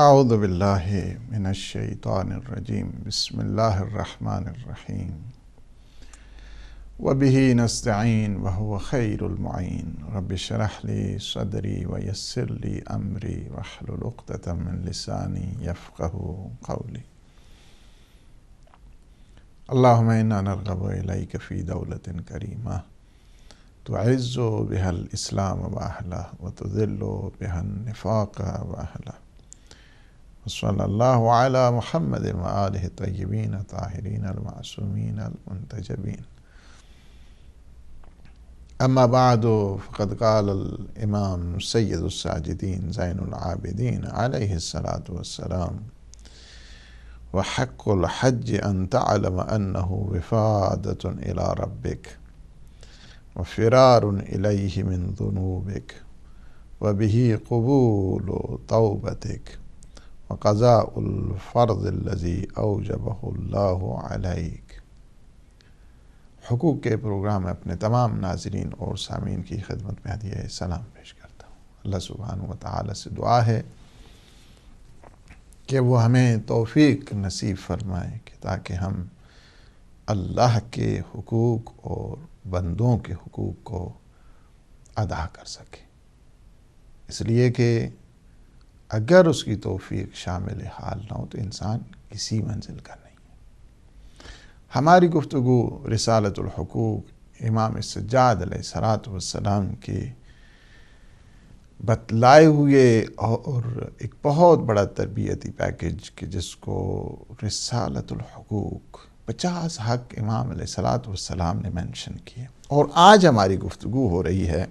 اعوذ باللہ من الشیطان الرجیم بسم اللہ الرحمن الرحیم وبہ نستعین وہو خیر المعین رب اشرح لی صدری ویسر لی امری واحلل عقدۃ من لسانی یفقہوا قولی اللہم انا نرغب الیک فی دولۃ کریمہ تعز بها الاسلام واہلہ وتذل بها النفاق واہلہ وصلی اللہ علی محمد وآلہ الطیبین الطاہرین المعصومین المنتجبین اما بعد فقد قال الامام سید الساجدین زین العابدین علیہ الصلاۃ والسلام وحق الحج ان تعلم انہ وفادۃ الی ربک وفرار الیہ من ذنوبک وبہ قبول توبتک وقضاء الفرض الذي اوجبه اللہ علیک۔ حقوق کے پروگرام میں اپنے تمام ناظرین اور سامعین کی خدمت میں ہدیہ سلام پیش کرتا ہوں۔ اللہ سبحانہ و تعالی سے دعا ہے کہ وہ ہمیں توفیق نصیب فرمائے کہ تاکہ ہم اللہ کے حقوق اور بندوں کے حقوق کو ادا کر سکیں، اس لیے کہ اگر اس کی توفیق شامل حال نہ ہو تو انسان کسی منزل کا نہیں ہے۔ ہماری گفتگو رسالۃ الحقوق امام سجاد علیہ الصلاۃ والسلام کے بتلائے ہوئے اور ایک بہت بڑا تربیتی پیکج کہ جس کو رسالۃ الحقوق 50 حق امام علیہ الصلاۃ والسلام نے مینشن کیے، اور آج ہماری گفتگو ہو رہی ہے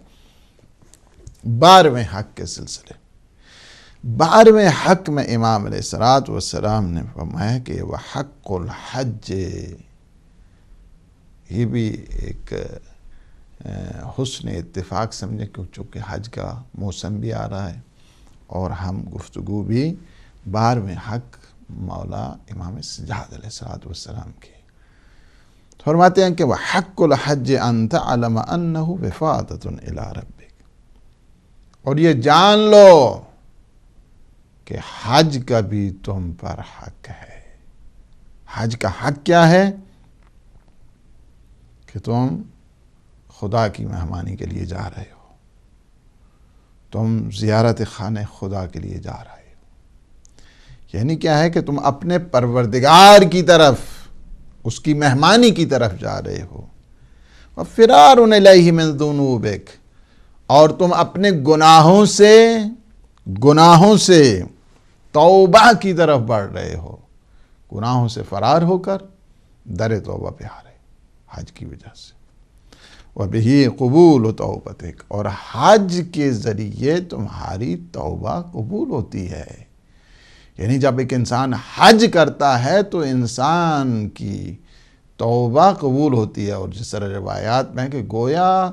12ویں حق کے سلسلے۔ 12ویں حق میں امام علیہ الصلاۃ والسلام نے فرمایا کہ وہ حق الحج، یہ بھی ایک حسن اتفاق سمجھیں کہ چونکہ حج کا موسم بھی آ رہا ہے اور ہم گفتگو بھی 12ویں حق مولا امام سجاد علیہ الصلاۃ والسلام کی فرماتے ہیں کہ وہ حق الحج ان تعلم انہ وفادۃ الی ربک، اور یہ جان لو کہ حج کا بھی تم پر حق ہے۔ حج کا حق کیا ہے؟ کہ تم خدا کی مہمانی کے لیے جا رہے ہو، تم زیارت خانہ خدا کے لیے جا رہے ہو، یعنی کیا ہے کہ تم اپنے پروردگار کی طرف، اس کی مہمانی کی طرف جا رہے ہو۔ وَفِرَارٌ إِلَيْهِ مِن ذُنُوبِكَ، اور تم اپنے گناہوں سے توبہ کی طرف بڑھ رہے ہو، گناہوں سے فرار ہو کر در توبہ پہ آ رہے حج کی وجہ سے۔ وَبِهِ قبول توبتک، اور حج کے ذریعے تمہاری توبہ قبول ہوتی ہے۔ یعنی جب ایک انسان حج کرتا ہے تو انسان کی توبہ قبول ہوتی ہے، اور جس طرح روایات میں کہ گویا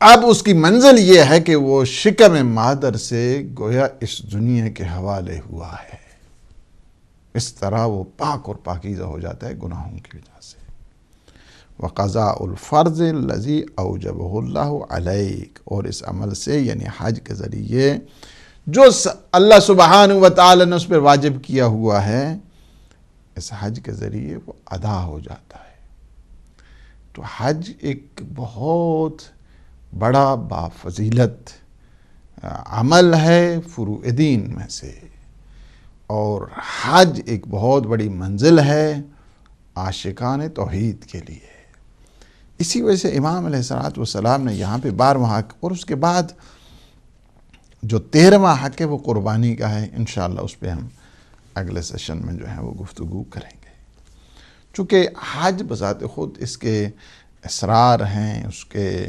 اب اس کی منزل یہ ہے کہ وہ شکم مادر سے گویا اس دنیا کے حوالے ہوا ہے، اس طرح وہ پاک اور پاکیزہ ہو جاتا ہے گناہوں کی وجہ سے۔ وقضاء الفرض الذی اوجبہ اللہ علیک، اور اس عمل سے یعنی حج کے ذریعے جو اللہ سبحانہ و تعالی نے اس پر واجب کیا ہوا ہے، اس حج کے ذریعے وہ ادا ہو جاتا ہے۔ تو حج ایک بہت بڑا بافضیلت عمل ہے فروع دین میں سے، اور حج ایک بہت بڑی منزل ہے عاشقان توحید کے لیے۔ اسی وجہ سے امام علیہ الصلوۃ والسلام نے یہاں پہ 12واں حق، اور اس کے بعد جو 13واں حق ہے وہ قربانی کا ہے، انشاءاللہ اس پہ ہم اگلے سیشن میں جو ہے وہ گفتگو کریں گے۔ چونکہ حج بذات خود اس کے اسرار ہیں، اس کے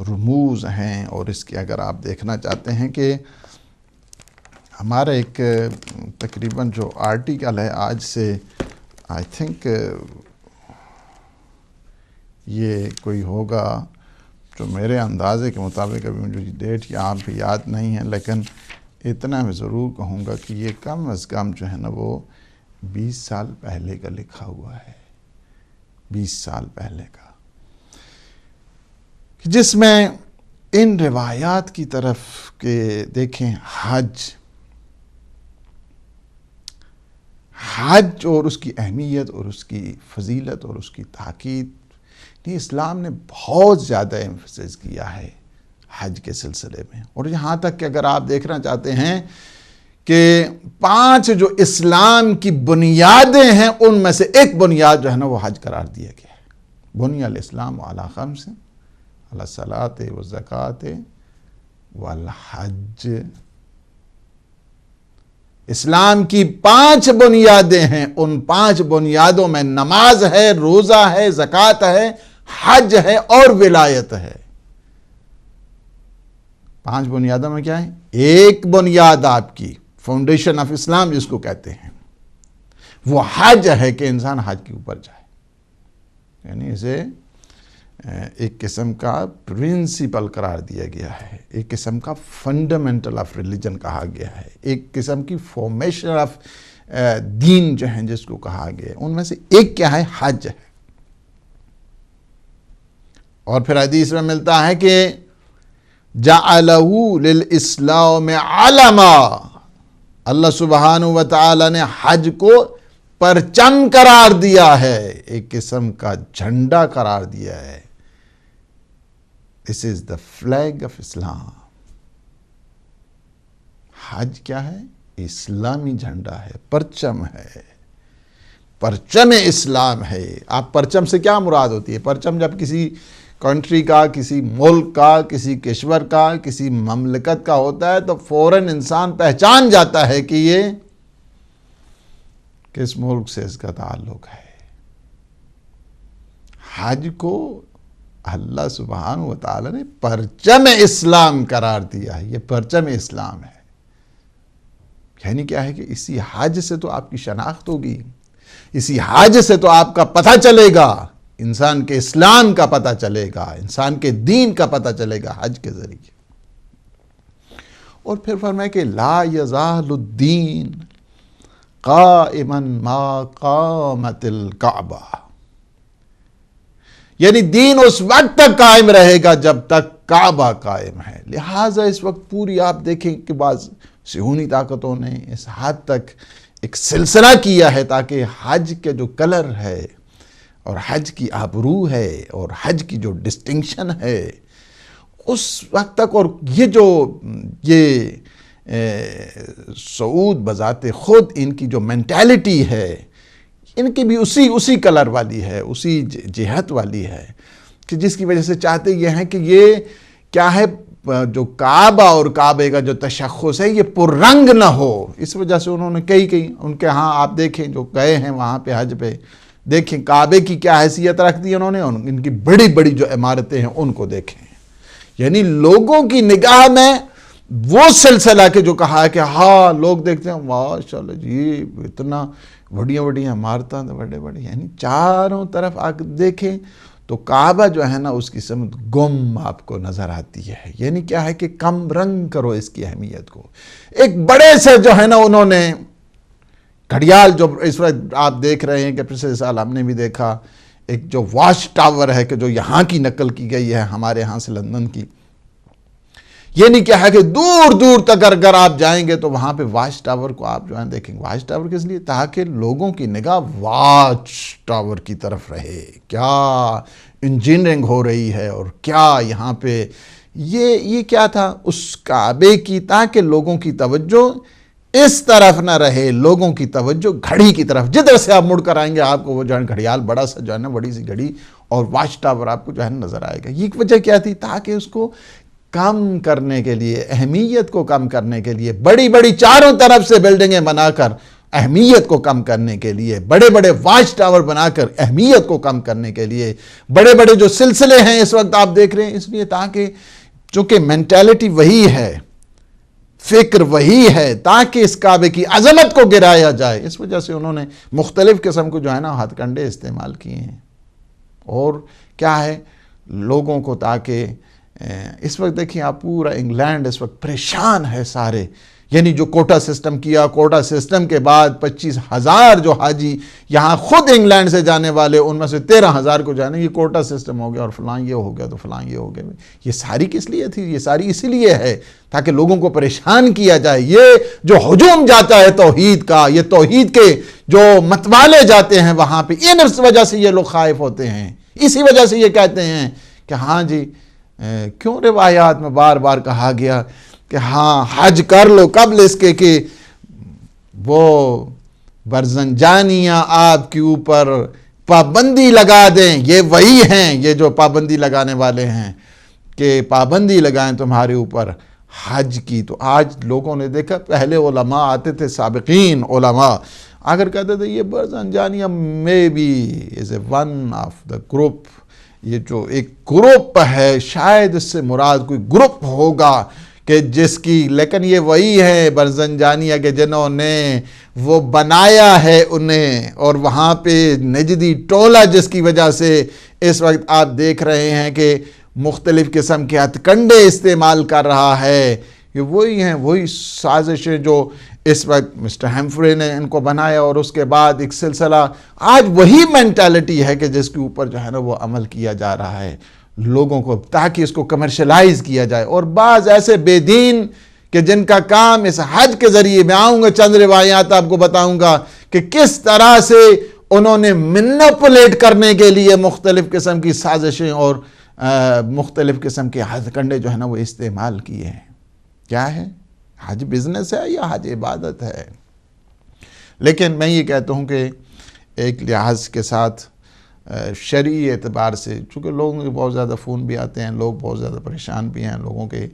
رموز ہیں، اور اس کے اگر آپ دیکھنا چاہتے ہیں کہ ہمارا ایک تقریباً جو آرٹیکل ہے آج سے آئی تھنک یہ کوئی ہوگا جو میرے اندازے کے مطابق، ابھی مجھے ڈیٹ یہاں پہ یاد نہیں ہے، لیکن اتنا میں ضرور کہوں گا کہ یہ کم از کم جو ہے نا وہ 20 سال پہلے کا لکھا ہوا ہے، 20 سال پہلے کا، جس میں ان روایات کی طرف کہ دیکھیں حج حج اور اس کی اہمیت اور اس کی فضیلت اور اس کی تاکید، نہیں، اسلام نے بہت زیادہ ایمفسائز کیا ہے حج کے سلسلے میں. اور یہاں تک کہ اگر آپ دیکھنا چاہتے ہیں کہ 5 جو اسلام کی بنیادیں ہیں ان میں سے ایک بنیاد جو ہے نا وہ حج قرار دیا گیا ہے. بنی الاسلام علی 5 علی الصلاۃ والزکوٰۃ والحج. اسلام کی 5 بنیادیں ہیں، ان 5 بنیادوں میں نماز ہے، روزہ ہے، زکوٰۃ ہے، حج ہے اور ولایت ہے. 5 بنیادوں میں کیا ہے؟ ایک بنیاد آپ کی فاؤنڈیشن آف اسلام جس کو کہتے ہیں وہ حج ہے کہ انسان حج کے اوپر جائے. یعنی اسے ایک قسم کا پرنسپل قرار دیا گیا ہے، ایک قسم کا فنڈامنٹل آف ریلیجن کہا گیا ہے، ایک قسم کی فارمیشن آف دین جو ہیں جس کو کہا گیا ہے. ان میں سے ایک کیا ہے؟ حج ہے. اور پھر حدیث میں ملتا ہے کہ جعلہ للاسلام علما، اللہ سبحانہ و تعالی نے حج کو پرچم قرار دیا ہے، ایک قسم کا جھنڈا قرار دیا ہے. This is the flag of Islam. حج کیا ہے؟ اسلامی جھنڈا ہے، پرچم ہے، پرچم اسلام ہے. آپ پرچم سے کیا مراد ہوتی ہے؟ پرچم جب کسی کنٹری کا، کسی ملک کا، کسی کشور کا، کسی مملکت کا ہوتا ہے تو فوراً انسان پہچان جاتا ہے کہ یہ کس ملک سے اس کا تعلق ہے. حج کو اللہ سبحانہ و تعالی نے پرچم اسلام قرار دیا ہے. یہ پرچم اسلام ہے. یعنی کیا ہے کہ اسی حج سے تو آپ کی شناخت ہوگی، اسی حج سے تو آپ کا پتہ چلے گا، انسان کے اسلام کا پتہ چلے گا، انسان کے دین کا پتہ چلے گا حج کے ذریعے. اور پھر فرمائے کہ لا یزال الدین قائما ما قامت الکعبہ، یعنی دین اس وقت تک قائم رہے گا جب تک کعبہ قائم ہے. لہٰذا اس وقت پوری آپ دیکھیں کہ بعض صہیونی طاقتوں نے اس حد تک ایک سلسلہ کیا ہے تاکہ حج کے جو کلر ہے اور حج کی آبرو ہے اور حج کی جو ڈسٹنکشن ہے اس وقت تک، اور یہ سعود بذات خود ان کی جو مینٹیلٹی ہے ان کی بھی اسی کلر والی ہے، اسی جہت والی ہے کہ جس کی وجہ سے چاہتے یہ ہیں کہ یہ کیا ہے، جو کعبہ اور کعبے کا جو تشخص ہے یہ پررنگ نہ ہو. اس وجہ سے انہوں نے کئی ان کے ہاں آپ دیکھیں جو گئے ہیں وہاں پہ حج پہ، دیکھیں کعبے کی کیا حیثیت رکھ دی انہوں نے، ان کی بڑی بڑی جو عمارتیں ہیں ان کو دیکھیں. یعنی لوگوں کی نگاہ میں وہ سلسلہ کہ جو کہا ہے کہ ہاں لوگ دیکھتے ہیں ماشاءاللہ جی اتنا بڑی عمارتیں بڑے، یعنی چاروں طرف آ دیکھیں تو کعبہ جو ہے نا اس کی سمت گم آپ کو نظر آتی ہے. یعنی کیا ہے کہ کم رنگ کرو اس کی اہمیت کو. ایک بڑے سے جو ہے نا انہوں نے گھڑیال، جو اس وقت آپ دیکھ رہے ہیں کہ پچھلے سال ہم نے بھی دیکھا ایک جو واچ ٹاور ہے کہ جو یہاں کی نقل کی گئی ہے ہمارے ہاں سے لندن کی. یعنی کیا ہے کہ دور دور تک اگر آپ جائیں گے تو وہاں پہ واچ ٹاور کو آپ جو ہے دیکھیں گے. واچ ٹاور کس لیے؟ تاکہ لوگوں کی نگاہ واچ ٹاور کی طرف رہے، کیا انجینئرنگ ہو رہی ہے اور کیا یہاں پہ یہ کیا تھا اس کعبے کی، تاکہ لوگوں کی توجہ اس طرف نہ رہے، لوگوں کی توجہ گھڑی کی طرف. جدھر سے آپ مڑ کر آئیں گے آپ کو وہ جو ہے گھڑیال بڑا سا جو ہے نا بڑی سی گھڑی اور واچ ٹاور آپ کو جو ہے نظر آئے گا. یہ وجہ کیا تھی؟ تاکہ اس کو کم کرنے کے لیے، اہمیت کو کم کرنے کے لیے، بڑی بڑی چاروں طرف سے بلڈنگیں بنا کر اہمیت کو کم کرنے کے لیے، بڑے بڑے واچ ٹاور بنا کر اہمیت کو کم کرنے کے لیے، بڑے بڑے جو سلسلے ہیں اس وقت آپ دیکھ رہے ہیں، اس لیے تاکہ چونکہ مینٹیلٹی وہی ہے، فکر وہی ہے، تاکہ اس کعبے کی عظمت کو گرایا جائے. اس وجہ سے انہوں نے مختلف قسم کو جو ہے نا ہتھ کنڈے استعمال کیے ہیں. اور کیا ہے لوگوں کو، تاکہ اس وقت دیکھیں آپ پورا انگلینڈ اس وقت پریشان ہے سارے، یعنی جو کوٹا سسٹم کیا، کوٹا سسٹم کے بعد 25,000 جو حاجی یہاں خود انگلینڈ سے جانے والے، ان میں سے 13,000 کو جانے، یہ کوٹا سسٹم ہو گیا، اور فلاں یہ ہو گیا تو فلاں یہ ہو گیا۔ یہ ساری کس لیے تھی؟ یہ ساری اس لیے ہے تاکہ لوگوں کو پریشان کیا جائے۔ یہ جو ہجوم جاتا ہے توحید کا، یہ توحید کے جو متوالے جاتے ہیں وہاں پہ، اس وجہ سے یہ لوگ خائف ہوتے ہیں، اسی وجہ سے یہ کہتے ہیں کہ ہاں جی کیوں روایات میں بار بار کہا گیا کہ ہاں حج کر لو قبل اس کے کہ وہ برزنجانیاں آپ کے اوپر پابندی لگا دیں۔ یہ وہی ہیں یہ جو پابندی لگانے والے ہیں کہ پابندی لگائیں تمہارے اوپر حج کی۔ تو آج لوگوں نے دیکھا، پہلے علماء آتے تھے، سابقین علماء اگر کہتے تھے یہ برزنجانیہ میں بھی از اے ون آف دا گروپ، یہ جو ایک گروپ ہے، شاید اس سے مراد کوئی گروپ ہوگا کہ جس کی، لیکن یہ وہی ہے برزنجانیہ کے جنہوں نے وہ بنایا ہے انہیں، اور وہاں پہ نجدی ٹولہ جس کی وجہ سے اس وقت آپ دیکھ رہے ہیں کہ مختلف قسم کے ہتھ کنڈے استعمال کر رہا ہے، یہ وہی ہیں، وہی سازشیں جو اس وقت مسٹر ہیمفرے نے ان کو بنایا، اور اس کے بعد ایک سلسلہ آج وہی مینٹالٹی ہے کہ جس کے اوپر جو ہے نا وہ عمل کیا جا رہا ہے لوگوں کو، تاکہ اس کو کمرشلائز کیا جائے۔ اور بعض ایسے بے دین کہ جن کا کام اس حج کے ذریعے، میں آؤں گا چند روایات آپ کو بتاؤں گا کہ کس طرح سے انہوں نے مینپولیٹ کرنے کے لیے مختلف قسم کی سازشیں اور مختلف قسم کے ہتھ کنڈے جو ہے نا وہ استعمال کیے ہیں۔ کیا ہے؟ حج بزنس ہے یا حج عبادت ہے؟ لیکن میں یہ کہتا ہوں کہ ایک لحاظ کے ساتھ شرعی اعتبار سے، چونکہ لوگوں کے بہت زیادہ فون بھی آتے ہیں، لوگ بہت زیادہ پریشان بھی ہیں لوگوں کے،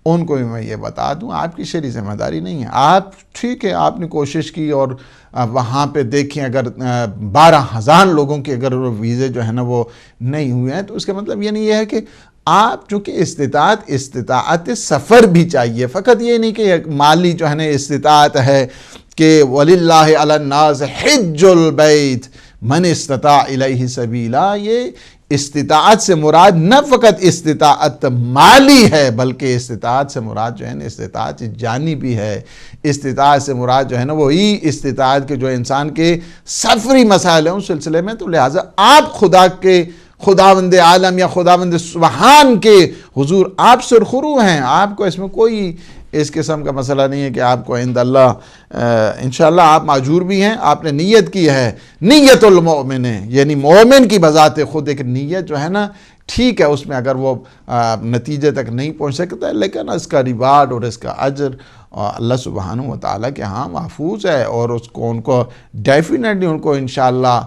ان کو بھی میں یہ بتا دوں آپ کی شرعی ذمہ داری نہیں ہے۔ آپ ٹھیک ہے آپ نے کوشش کی اور وہاں پہ دیکھیں اگر 12,000 لوگوں کے اگر ویزے جو ہے نا وہ نہیں ہوئے ہیں تو اس کا مطلب یہ نہیں ہے کہ آپ چونکہ استطاعت سفر بھی چاہیے، فقط یہ نہیں کہ مالی جو ہے نا استطاعت ہے کہ وَلِلَّهِ عَلَى النَّاسِ حِجُّ الْبَيْتِ مَنِ اسْتَطَاعَ إِلَيْهِ سَبِيلًا۔ یہ استطاعت سے مراد نہ فقط استطاعت مالی ہے، بلکہ استطاعت سے مراد جو ہے نا استطاعت جانی بھی ہے۔ استطاعت سے مراد جو ہے نا وہی استطاعت کے جو انسان کے سفری مسائل ہیں اس سلسلے میں، تو لہٰذا آپ خداوند عالم یا خداوند سبحان کے حضور آپ سرخرو ہیں، آپ کو اس میں کوئی اس قسم کا مسئلہ نہیں ہے کہ آپ کو عند اللہ انشاءاللہ آپ معجور بھی ہیں، آپ نے نیت کی ہے، نیت المؤمن، یعنی مومن کی بذات خود ایک نیت جو ہے نا ٹھیک ہے، اس میں اگر وہ نتیجے تک نہیں پہنچ سکتا ہے لیکن اس کا ریوارڈ اور اس کا اجر اللہ سبحانہ و تعالیٰ کے ہاں محفوظ ہے، اور اس کو ان کو ڈیفینیٹلی ان کو انشاءاللہ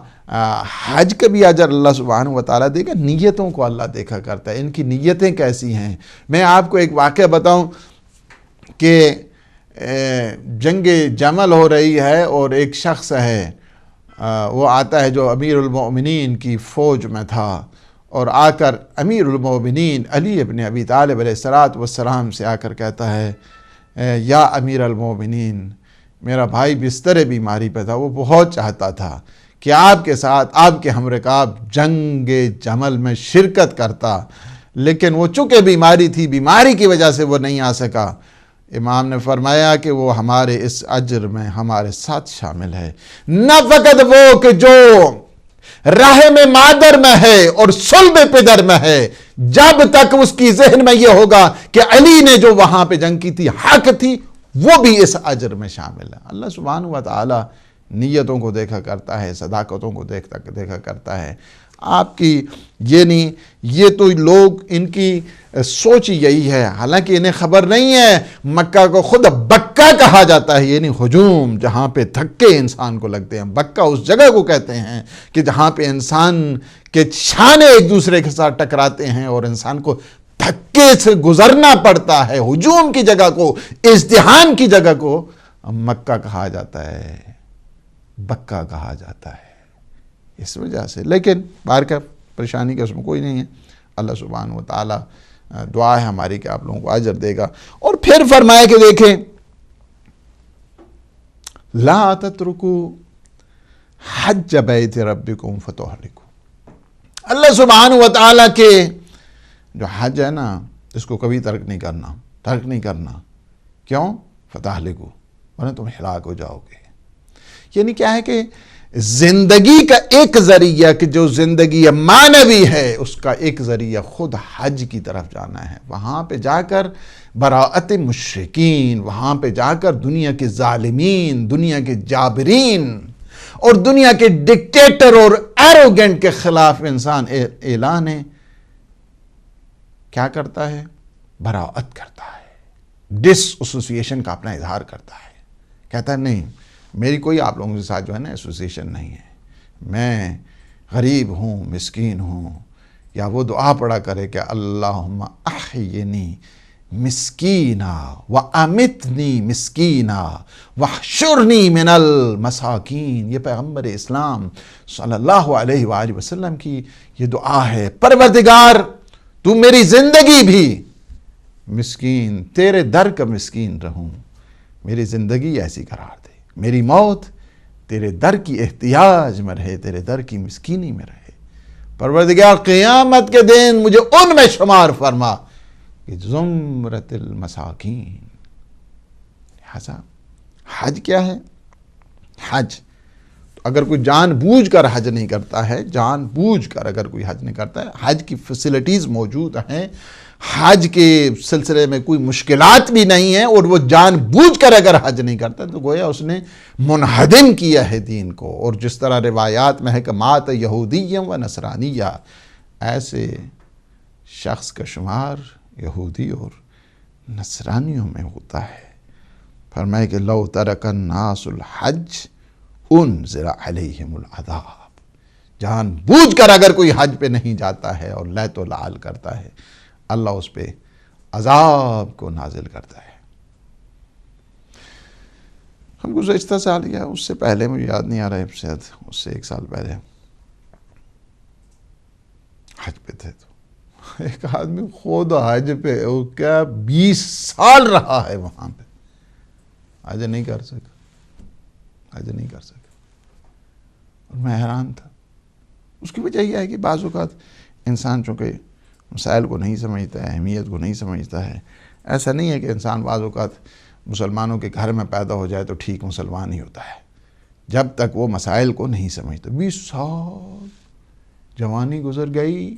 حج کا بھی اجر اللہ سبحانہ و تعالیٰ دے گا۔ نیتوں کو اللہ دیکھا کرتا ہے، ان کی نیتیں کیسی ہیں۔ میں آپ کو ایک واقعہ بتاؤں کہ جنگ جمل ہو رہی ہے اور ایک شخص ہے وہ آتا ہے جو امیر المؤمنین کی فوج میں تھا، اور آ کر امیر المؤمنین علی ابن ابی طالب علیہ السلام سے آ کر کہتا ہے یا امیر المؤمنین، میرا بھائی بستر بیماری پہ تھا، وہ بہت چاہتا تھا کہ آپ کے ساتھ آپ کے ہم رکاب جنگ جمل میں شرکت کرتا، لیکن وہ چونکہ بیماری تھی، بیماری کی وجہ سے وہ نہیں آ سکا۔ امام نے فرمایا کہ وہ ہمارے اس اجر میں ہمارے ساتھ شامل ہے، نہ فقط وہ کہ جو رحم مادر میں ہے اور صلب پدر میں ہے، جب تک اس کی ذہن میں یہ ہوگا کہ علی نے جو وہاں پہ جنگ کی تھی حق تھی، وہ بھی اس اجر میں شامل ہے۔ اللہ سبحانہ و تعالی نیتوں کو دیکھا کرتا ہے، صداقتوں کو دیکھا کرتا ہے۔ آپ کی یہ نہیں، یہ تو لوگ ان کی سوچ یہی ہے، حالانکہ انہیں خبر نہیں ہے مکہ کو خود بکہ کہا جاتا ہے، یعنی ہجوم جہاں پہ دھکے انسان کو لگتے ہیں۔ بکہ اس جگہ کو کہتے ہیں کہ جہاں پہ انسان کے شانے ایک دوسرے کے ساتھ ٹکراتے ہیں اور انسان کو دھکے سے گزرنا پڑتا ہے۔ ہجوم کی جگہ کو، ازدحام کی جگہ کو مکہ کہا جاتا ہے، بکہ کہا جاتا ہے اس وجہ سے۔ لیکن باہر کا پریشانی کا اس میں کوئی نہیں ہے، اللہ سبحانہ و تعالی دعا ہے ہماری کہ آپ لوگوں کو اجر دے گا۔ اور پھر فرمایا کہ دیکھیں لا تترکوا حج بیت ربکم فتہلکوا، اللہ سبحانہ و تعالی کے جو حج ہے نا اس کو کبھی ترک نہیں کرنا۔ کیوں؟ فتہلکوا ورنہ تم ہلاک ہو جاؤ گے۔ یعنی کیا ہے کہ زندگی کا ایک ذریعہ کہ جو زندگی معنوی ہے اس کا ایک ذریعہ خود حج کی طرف جانا ہے، وہاں پہ جا کر براءت مشرکین، وہاں پہ جا کر دنیا کے ظالمین، دنیا کے جابرین اور دنیا کے ڈکٹیٹر اور ایروگنٹ کے خلاف انسان اعلان کیا کرتا ہے؟ براءت کرتا ہے، ڈس ایسوسیشن کا اپنا اظہار کرتا ہے، کہتا ہے نہیں میری کوئی آپ لوگوں کے ساتھ جو ہے نا ایسوسیشن نہیں ہے، میں غریب ہوں، مسکین ہوں، یا وہ دعا پڑا کرے کہ اللہم احینی مسکینا وامتنی مسکینا واحشرنی من المساکین۔ یہ پیغمبر اسلام صلی اللہ علیہ وآلہ وسلم کی یہ دعا ہے، پروردگار تو میری زندگی بھی مسکین، تیرے در کا مسکین رہوں، میری زندگی ایسی قرار دے، میری موت تیرے در کی احتیاج میں رہے، تیرے در کی مسکینی میں رہے۔ پروردگار قیامت کے دن مجھے ان میں شمار فرما کہ زمرۃ المساکین۔ لہذا حج کیا ہے؟ حج اگر کوئی جان بوجھ کر حج نہیں کرتا ہے، جان بوجھ کر اگر کوئی حج نہیں کرتا ہے، حج کی فیسلٹیز موجود ہیں، حج کے سلسلے میں کوئی مشکلات بھی نہیں ہیں، اور وہ جان بوجھ کر اگر حج نہیں کرتا تو گویا اس نے منہدم کیا ہے دین کو۔ اور جس طرح روایات میں ہے کہ مات یہودی و نصرانیہ، ایسے شخص کا شمار یہودی اور نصرانیوں میں ہوتا ہے۔ فرمائے کہ لو ترک الناس الحج انزل علیہم العذاب، جان بوجھ کر اگر کوئی حج پہ نہیں جاتا ہے اور لیت و لعل کرتا ہے، اللہ اس پہ عذاب کو نازل کرتا ہے۔ ہم گزشتہ سال یا اس سے پہلے مجھے یاد نہیں آ رہا ہے، شاید اس سے 1 سال پہلے حج پہ تھے، تو ایک آدمی خود حج پہ کیا 20 سال رہا ہے وہاں پہ، حج نہیں کر سکا، حج نہیں کر سکا، اور میں حیران تھا۔ اس کی وجہ یہ ہے کہ بعض اوقات انسان چونکہ مسائل کو نہیں سمجھتا ہے، اہمیت کو نہیں سمجھتا ہے۔ ایسا نہیں ہے کہ انسان بعض اوقات مسلمانوں کے گھر میں پیدا ہو جائے تو ٹھیک مسلمان ہی ہوتا ہے، جب تک وہ مسائل کو نہیں سمجھتا۔ 20 سال جوانی گزر گئی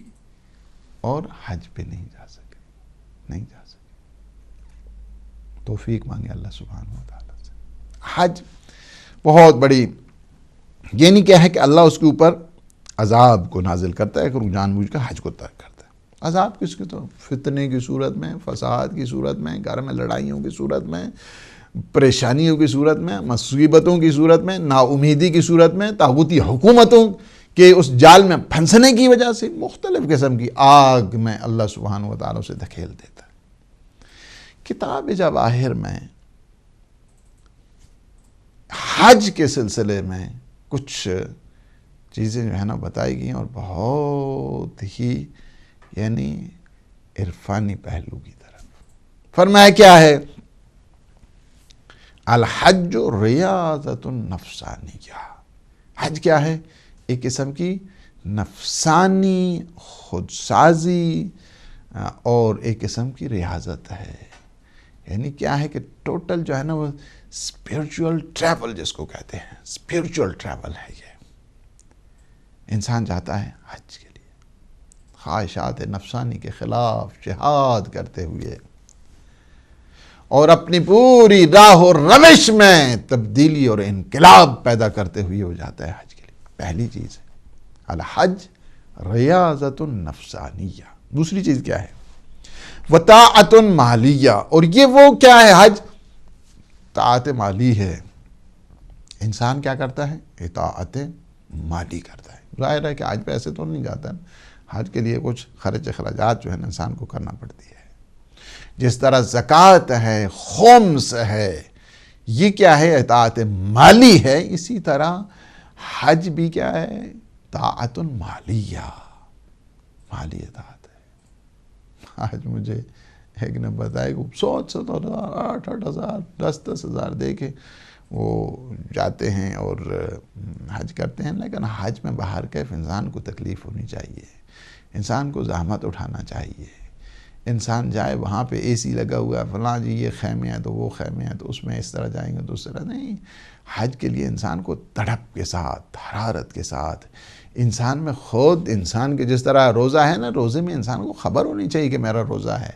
اور حج پہ نہیں جا سکے، نہیں جا سکے۔ توفیق مانگے اللہ سبحانہ و تعالیٰ سے۔ حج بہت بڑی، یعنی کیا ہے کہ اللہ اس کے اوپر عذاب کو نازل کرتا ہے اگر وہ جان بوجھ کر حج کو ترک کرتا ہے۔ عذاب کس کی؟ تو فتنے کی صورت میں، فساد کی صورت میں، گھر میں لڑائیوں کی صورت میں، پریشانیوں کی صورت میں، مصیبتوں کی صورت میں، نا امیدی کی صورت میں، طاغوتی حکومتوں کے اس جال میں پھنسنے کی وجہ سے مختلف قسم کی آگ میں اللہ سبحانہ و تعالیٰ سے دھکیل دیتا ہے۔ کتاب جواہر میں حج کے سلسلے میں کچھ چیزیں جو ہے نا بتائی گئی اور بہت ہی یعنی عرفانی پہلو کی طرف۔ فرمایا کیا ہے؟ الحج ریاضۃ نفسانیہ، حج کیا ہے؟ ایک قسم کی نفسانی خودسازی اور ایک قسم کی ریاضت ہے۔ یعنی کیا ہے کہ ٹوٹل جو ہے نا وہ اسپریچول ٹریول جس کو کہتے ہیں، اسپریچول ٹریول ہے یہ۔ انسان جاتا ہے حج کے لیے خواہشات نفسانی کے خلاف جہاد کرتے ہوئے اور اپنی پوری راہ اور روش میں تبدیلی اور انقلاب پیدا کرتے ہوئے وہ جاتا ہے حج کے لیے۔ پہلی چیز ہے الحج ریاضۃ نفسانیہ۔ دوسری چیز کیا ہے؟ وطاعت مالیہ، اور یہ وہ کیا ہے؟ حج طاعت مالی ہے۔ انسان کیا کرتا ہے؟ اطاعت مالی کرتا ہے۔ ظاہر ہے کہ حج پہ ایسے تو نہیں جاتا ہے، حج کے لیے کچھ خرچ اخراجات جو ہے انسان کو کرنا پڑتی ہے۔ جس طرح زکوٰۃ ہے، خمس ہے، یہ کیا ہے؟ اطاعت مالی ہے۔ اسی طرح حج بھی کیا ہے؟ طاعت مالیہ، مالی اطاعت ہے۔ آج مجھے ایک نے بتایا کہ 100,000 8,000 10,000 دے کے وہ جاتے ہیں اور حج کرتے ہیں، لیکن حج میں باہر کیف انسان کو تکلیف ہونی چاہیے، انسان کو زحمت اٹھانا چاہیے، انسان جائے وہاں پہ اے سی لگا ہوا ہے، فلاں جی یہ خیمے ہیں تو وہ خیمے ہیں تو اس میں اس طرح جائیں گے تو اس طرح نہیں. حج کے لیے انسان کو تڑپ کے ساتھ، حرارت کے ساتھ، انسان میں خود انسان کے جس طرح روزہ ہے نا، روزے میں انسان کو خبر ہونی چاہیے کہ میرا روزہ ہے،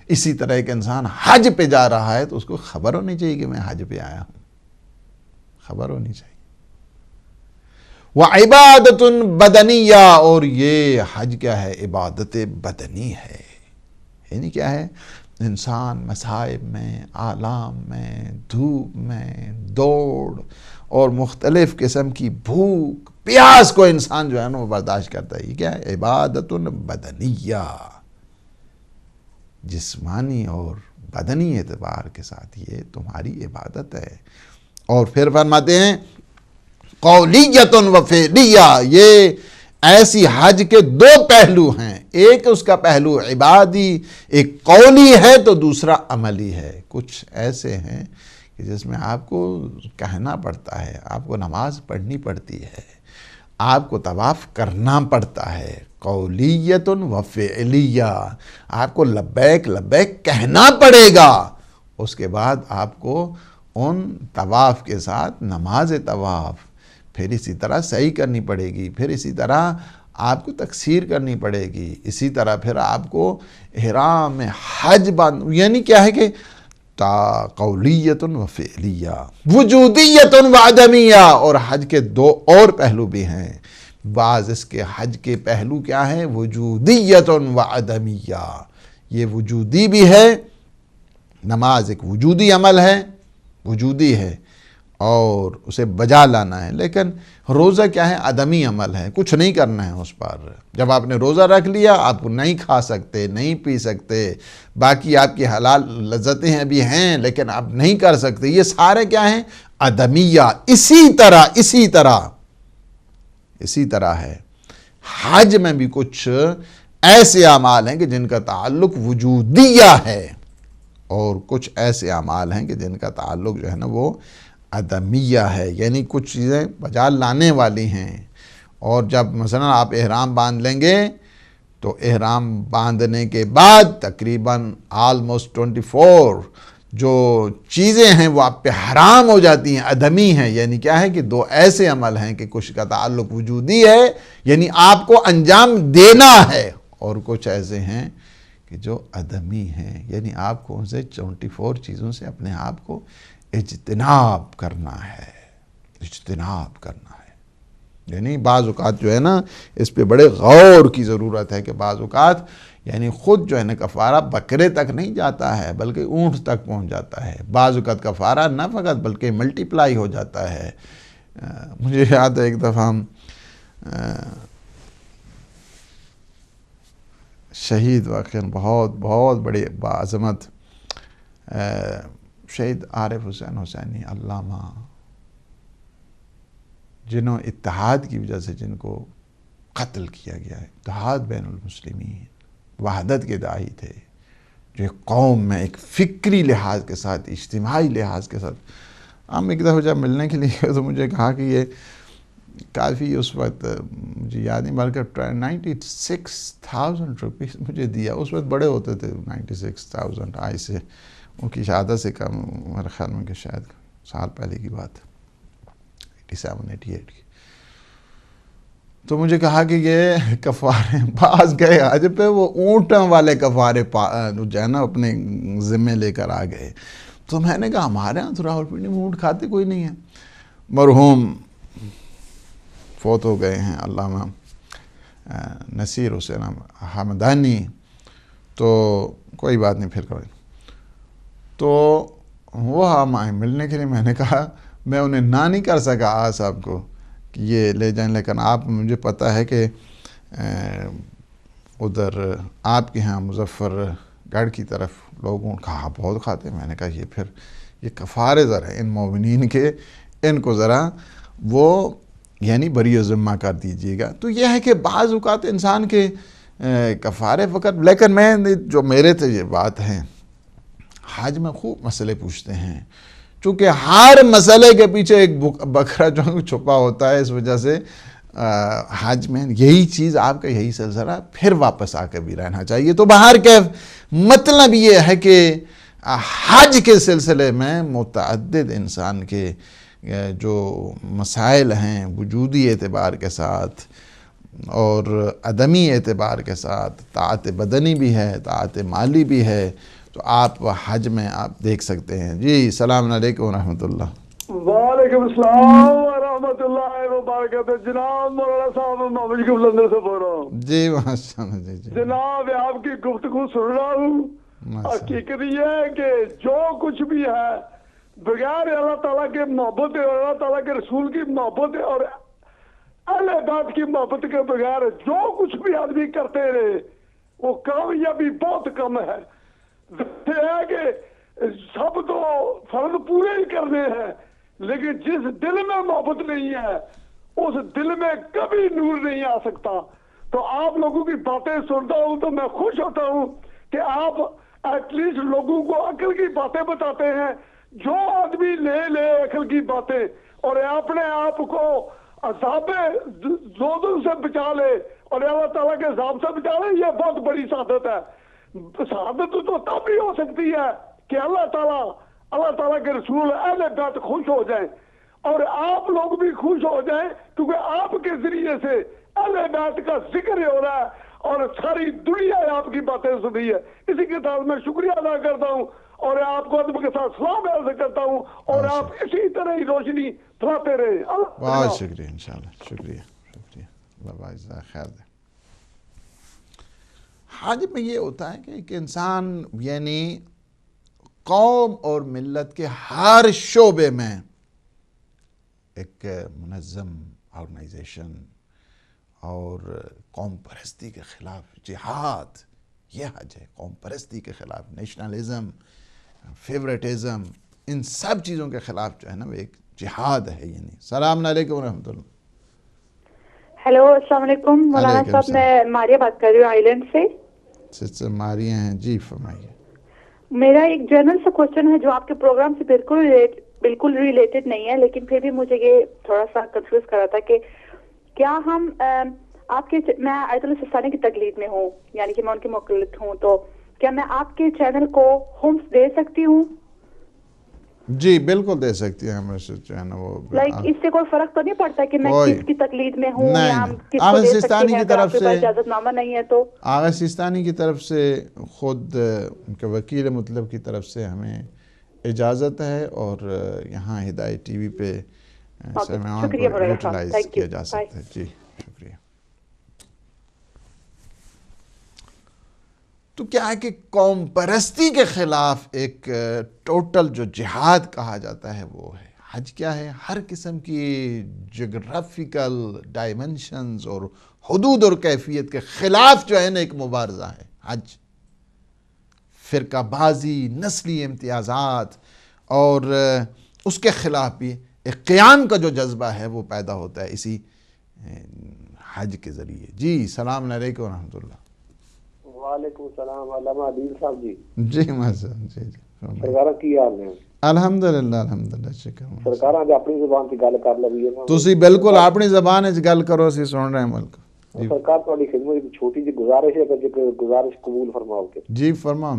اسی طرح ایک انسان حج پہ جا رہا ہے تو اس کو خبر ہونی چاہیے کہ میں حج پہ آیا ہوں، خبر ہونی چاہیے. وَعِبَادَةٌ بَدَنِيَّہ، اور یہ حج کیا ہے؟ عبادت بدنی ہے. یعنی کیا ہے؟ انسان مصائب میں، آلام میں، دھوپ میں، دوڑ اور مختلف قسم کی بھوک پیاس کو انسان جو ہے نا وہ برداشت کرتا ہے. یہ کیا ہے؟ عبادت بدنیہ، جسمانی اور بدنی اعتبار کے ساتھ یہ تمہاری عبادت ہے. اور پھر فرماتے ہیں قولیت و فعلیہ، یہ ایسی حج کے دو پہلو ہیں. ایک اس کا پہلو عبادی، ایک قولی ہے تو دوسرا عملی ہے. کچھ ایسے ہیں کہ جس میں آپ کو کہنا پڑتا ہے، آپ کو نماز پڑھنی پڑتی ہے، آپ کو طواف کرنا پڑتا ہے. قولیت و فعلیہ، آپ کو لبیک لبیک کہنا پڑے گا. اس کے بعد آپ کو ان طواف کے ساتھ نماز طواف، پھر اسی طرح سعی کرنی پڑے گی، پھر اسی طرح آپ کو تکسیر کرنی پڑے گی، اسی طرح پھر آپ کو احرام حج یعنی کیا ہے کہ قولیت و فعلیہ، وجودیت و عدمیہ. اور حج کے دو اور پہلو بھی ہیں. بعض اس کے حج کے پہلو کیا ہیں؟ وجودیت و عدمیہ. یہ وجودی بھی ہے، نماز ایک وجودی عمل ہے، وجودی ہے اور اسے بجا لانا ہے. لیکن روزہ کیا ہے؟ عدمی عمل ہے، کچھ نہیں کرنا ہے اس پر. جب آپ نے روزہ رکھ لیا، آپ نہیں کھا سکتے، نہیں پی سکتے، باقی آپ کی حلال لذتیں ابھی ہیں لیکن آپ نہیں کر سکتے. یہ سارے کیا ہیں؟ عدمیہ. اسی طرح ہے حج میں بھی کچھ ایسے اعمال ہیں کہ جن کا تعلق وجودیہ ہے، اور کچھ ایسے اعمال ہیں کہ جن کا تعلق جو ہے نا وہ عدمیہ ہے. یعنی کچھ چیزیں بجا لانے والی ہیں. اور جب مثلا آپ احرام باندھ لیں گے تو احرام باندھنے کے بعد تقریباً آلموسٹ 24 جو چیزیں ہیں وہ آپ پہ حرام ہو جاتی ہیں، عدمی ہیں. یعنی کیا ہے کہ دو ایسے عمل ہیں کہ کچھ کا تعلق وجودی ہے، یعنی آپ کو انجام دینا ہے، اور کچھ ایسے ہیں کہ جو عدمی ہیں، یعنی آپ کو ان سے 24 چیزوں سے اپنے آپ کو اجتناب کرنا ہے. یعنی بعض اوقات جو ہے نا اس پہ بڑے غور کی ضرورت ہے کہ بعض اوقات یعنی خود جو ہے نا کفارہ بکرے تک نہیں جاتا ہے بلکہ اونٹ تک پہنچ جاتا ہے. بعض اوقات کفارہ نہ فقط بلکہ ملٹی پلائی ہو جاتا ہے. مجھے یاد ہے ایک دفعہ ہم شہید واقعاً بہت بڑے باعظمت شہید عارف حسین حسینی علامہ، جنہوں اتحاد کی وجہ سے جن کو قتل کیا گیا ہے، اتحاد بین المسلمین، وحدت کے داعی تھے، جو ایک قوم میں ایک فکری لحاظ کے ساتھ، اجتماعی لحاظ کے ساتھ. ہم ایک دفعہ جب ملنے کے لیے گئے تو مجھے کہا کہ یہ کافی اس وقت مجھے یاد نہیں بلکہ 96,000 روپیز مجھے دیا. اس وقت بڑے ہوتے تھے 96,000 آج سے ان کی شہادت سے کم، میرے خیال میں کہ شاید سال پہلے کی بات 87-88 کی. تو مجھے کہا کہ یہ کفارے بعض گئے حج پہ وہ اونٹوں والے کفارے جو ہے نا اپنے ذمے لے کر آ گئے. تو میں نے کہا ہمارے ہاں تو راولپنڈی میں اونٹ کھاتے کوئی نہیں ہے. مرحوم فوت ہو گئے ہیں علامہ نصیر حسین حمدانی. تو کوئی بات نہیں، پھر کریں. تو وہ ہم آئے ملنے کے لیے. میں نے کہا میں انہیں نہ نہیں کر سکا آج صاحب کو کہ یہ لے جائیں، لیکن آپ مجھے پتہ ہے کہ ادھر آپ کے ہاں مظفر گڑھ کی طرف لوگوں کہا بہت کھاتے ہیں. میں نے کہا یہ پھر یہ کفارے ذرا ان مومنین کے، ان کو ذرا وہ یعنی بری ذمہ کر دیجیے گا. تو یہ ہے کہ بعض اوقات انسان کے کفارے فقط، لیکن میں جو میرے تھے یہ بات ہے حج میں خوب مسئلے پوچھتے ہیں، چونکہ ہر مسئلے کے پیچھے ایک بکرا جو چھپا ہوتا ہے. اس وجہ سے حج میں یہی چیز آپ کا یہی سلسلہ پھر واپس آ کر بھی رہنا چاہیے. تو باہر کے مطلب یہ ہے کہ حج کے سلسلے میں متعدد انسان کے جو مسائل ہیں وجودی اعتبار کے ساتھ اور عدمی اعتبار کے ساتھ، طاعت بدنی بھی ہے، طاعت مالی بھی ہے، تو آپ حج میں آپ دیکھ سکتے ہیں. جی السلام علیکم ورحمۃ اللہ. وعلیکم السلام ورحمۃ اللہ وبرکاتہ. جناب مولانا صاحب محمد شکیب لندن سے بول رہا ہوں. جی ماشاء اللہ. جی جی جناب آپ کی گفتگو سن رہا ہوں. حقیقت یہ ہے کہ جو کچھ بھی ہے بغیر اللہ تعالیٰ کے محبت اور اللہ تعالیٰ کے رسول کی محبت اور اہل بیت کی محبت کے بغیر جو کچھ بھی آدمی کرتے رہے وہ کامیابی بہت کم ہے. یہ ہے کہ سب تو فرض پورے ہی کرنے ہیں، لیکن جس دل میں محبت نہیں ہے اس دل میں کبھی نور نہیں آ سکتا. تو آپ لوگوں کی باتیں سنتا ہوں تو میں خوش ہوتا ہوں کہ آپ ایٹ لیسٹ لوگوں کو عقل کی باتیں بتاتے ہیں. جو آدمی لے عقل کی باتیں اور اپنے آپ کو عذاب زودن سے بچا لے اور اللہ تعالیٰ کے عذاب سے بچا لے، یہ بہت بڑی سعادت ہے. سعادت تو تب ہی ہو سکتی ہے کہ اللہ تعالیٰ کے رسول اہل بیت خوش ہو جائیں اور آپ لوگ بھی خوش ہو جائیں، کیونکہ آپ کے ذریعے سے اہل بیت کا ذکر ہو رہا ہے اور ساری دنیا آپ کی باتیں سنی ہے. اسی کے ساتھ میں شکریہ ادا کرتا ہوں اور آپ کو ادب کے ساتھ سلام عرض کرتا ہوں اور آپ اسی طرح ہی روشنی پھیلاتے رہے. بہت شکریہ. انشاءاللہ شکریہ. اللہ باعزہ خیر دے. حج میں یہ ہوتا ہے کہ ایک انسان یعنی قوم اور ملت کے ہر شعبے میں ایک منظم آرگنائزیشن اور قوم پرستی کے خلاف جہاد، یہ حج ہے. قوم پرستی کے خلاف، نیشنلزم، فیورٹزم، ان سب چیزوں کے خلاف جو ہے نا وہ ایک جہاد ہے. یعنی السلام علیکم ورحمۃ اللہ. ہیلو السلام علیکم مولانا صاحب، میں ماریہ بات کر رہی ہوں آئی لینڈ سے. سسٹر ماریہ ہیں جی، فرمائیے. میرا ایک جنرل سا کوشچن ہے جو آپ کے پروگرام سے بالکل ریلیٹڈ نہیں ہے، لیکن پھر بھی مجھے یہ تھوڑا سا کنفیوز کر رہا تھا کہ کیا ہم آپ کے میں آیت اللہ سستانی کی تقلید میں ہوں، یعنی کہ میں ان کی مقلد ہوں، تو کیا میں آپ کے چینل کو ہومس دے سکتی ہوں؟ جی بالکل دے سکتی ہیں. ہمیں جو ہے نا وہ اس سے کوئی فرق تو نہیں پڑتا کہ میں کس کی تقلید میں ہوں یا کس کو آغا دے سستانی سکتے ہیں کی اگر طرف آپ کے سے پاس اجازت نامہ نہیں ہے تو؟ آغا سستانی کی طرف سے خود ان کے وکیل مطلب کی طرف سے ہمیں اجازت ہے اور یہاں ہدایت ٹی وی پہ سامعین کو یوٹیلائز کیا جا سکتا ہے. جی شکریہ. تو کیا ہے کہ قوم پرستی کے خلاف ایک ٹوٹل جو جہاد کہا جاتا ہے وہ ہے حج. کیا ہے؟ ہر قسم کی جغرافیکل ڈائمنشنز اور حدود اور کیفیت کے خلاف جو ہے نا ایک مبارزہ ہے حج. فرقہ بازی، نسلی امتیازات اور اس کے خلاف بھی ایک قیام کا جو جذبہ ہے وہ پیدا ہوتا ہے اسی حج کے ذریعے. جی السلام علیکم ورحمۃ اللہ. وعلیکم السلام. علامہ عدیل صاحب جی. جی ماشاء جی سرکار کی حال ہے؟ الحمدللہ شکر. سرکار اج اپنی زبان تے گل کر لوی ہے. تسی بالکل اپنی زبان وچ گل کرو، اسی سن رہے ہیں ملک. سرکار تہاڈی خدمت ایک چھوٹی جی گزارش ہے کہ گزارش قبول فرماؤ کہ جی فرماؤ.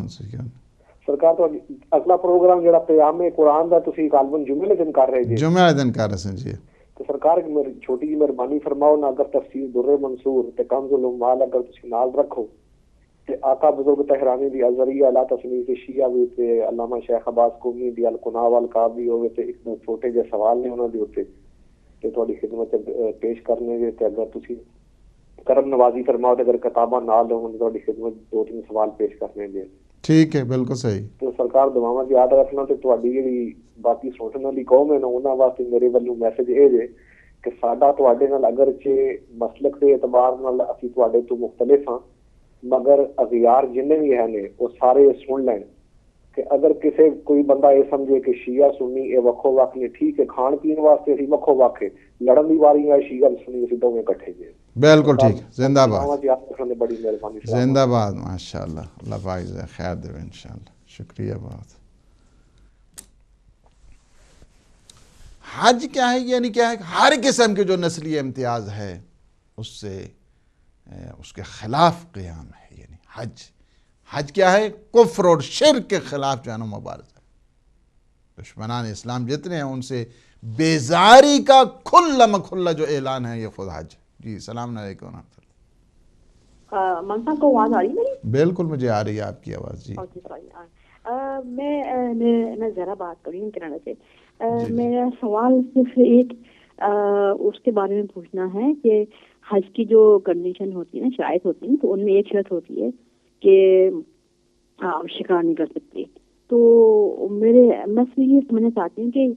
سرکار تہاڈی اگلا پروگرام جڑا قیام قرآن دا تسی غالباً جمعے دن کر رہے جی. جمعے دن کر رہے ہیں جی. تو سرکار چھوٹی جی مہربانی فرماؤ نا، اگر تفسیر در منصور تے کنز الاموال اگر تسی نال رکھو تے آقا بزرگ طہرانی دی ازریہ لا تصنیف شیعہ بھی تے علامہ شیخ عباس قومی دی القنا والقابی ہوئے تے ایک چھوٹے جے سوال نے انہاں دے اوتے تے تہاڈی خدمت پیش کرنے دے تے اگر تسی کرم نوازی فرماؤ تے اگر کتاباں نال ہون تہاڈی خدمت دو تین سوال پیش کرنے دے. ٹھیک ہے بالکل صحیح. تو سرکار دعاواں یاد رکھنا تے تہاڈی جڑی باقی سوچنے والی قوم ہے نا انہاں واسطے میرے والوں میسج اے جے کہ ساڈا تہاڈے نال اگرچہ مسلک دے اعتبار نال اسی تہاڈے تو مختلف ہاں، مگر اغیار جنہیں بھی ہیں نے وہ سارے سن لین کہ اگر کسی کوئی بندہ یہ سمجھے کہ شیعہ سنی یہ وکھو وکھ نے، ٹھیک ہے، کھان پین واسطے اسی وکھو وکھ ہے، لڑن دی واری ہے شیعہ سنی اسی دوویں اکٹھے جے. بالکل ٹھیک. زندہ باد. بڑی مہربانی. زندہ باد. ماشاءاللہ. اللہ پاک خیر دے انشاءاللہ. شکریہ بہت. حج کیا ہے؟ یعنی کیا ہے؟ ہر قسم کے جو نسلی امتیاز ہے اس سے اس کے خلاف قیام ہے. یعنی حج کیا ہے؟ کفر اور شرک کے خلاف جو ہے نا مبارزہ. دشمنان اسلام جتنے ہیں ان سے بیزاری کا کھلا کھلا جو اعلان ہے یہ خود حج. جی السلام علیکم ورحمۃ اللہ. منصا کو آواز آ رہی ہے میری؟ بالکل مجھے آ رہی ہے آپ کی آواز. جی میں ذرا بات کر رہی ہوں کینیڈا سے. میرا سوال صرف ایک اس کے بارے میں پوچھنا ہے کہ حج کی جو کنڈیشن ہوتی ہے نا، شرائط ہوتی ہے، تو ان میں ایک شرط ہوتی ہے کہ آپ شکار نہیں کر سکتے. تو میں یہ سمجھنا چاہتی ہوں کہ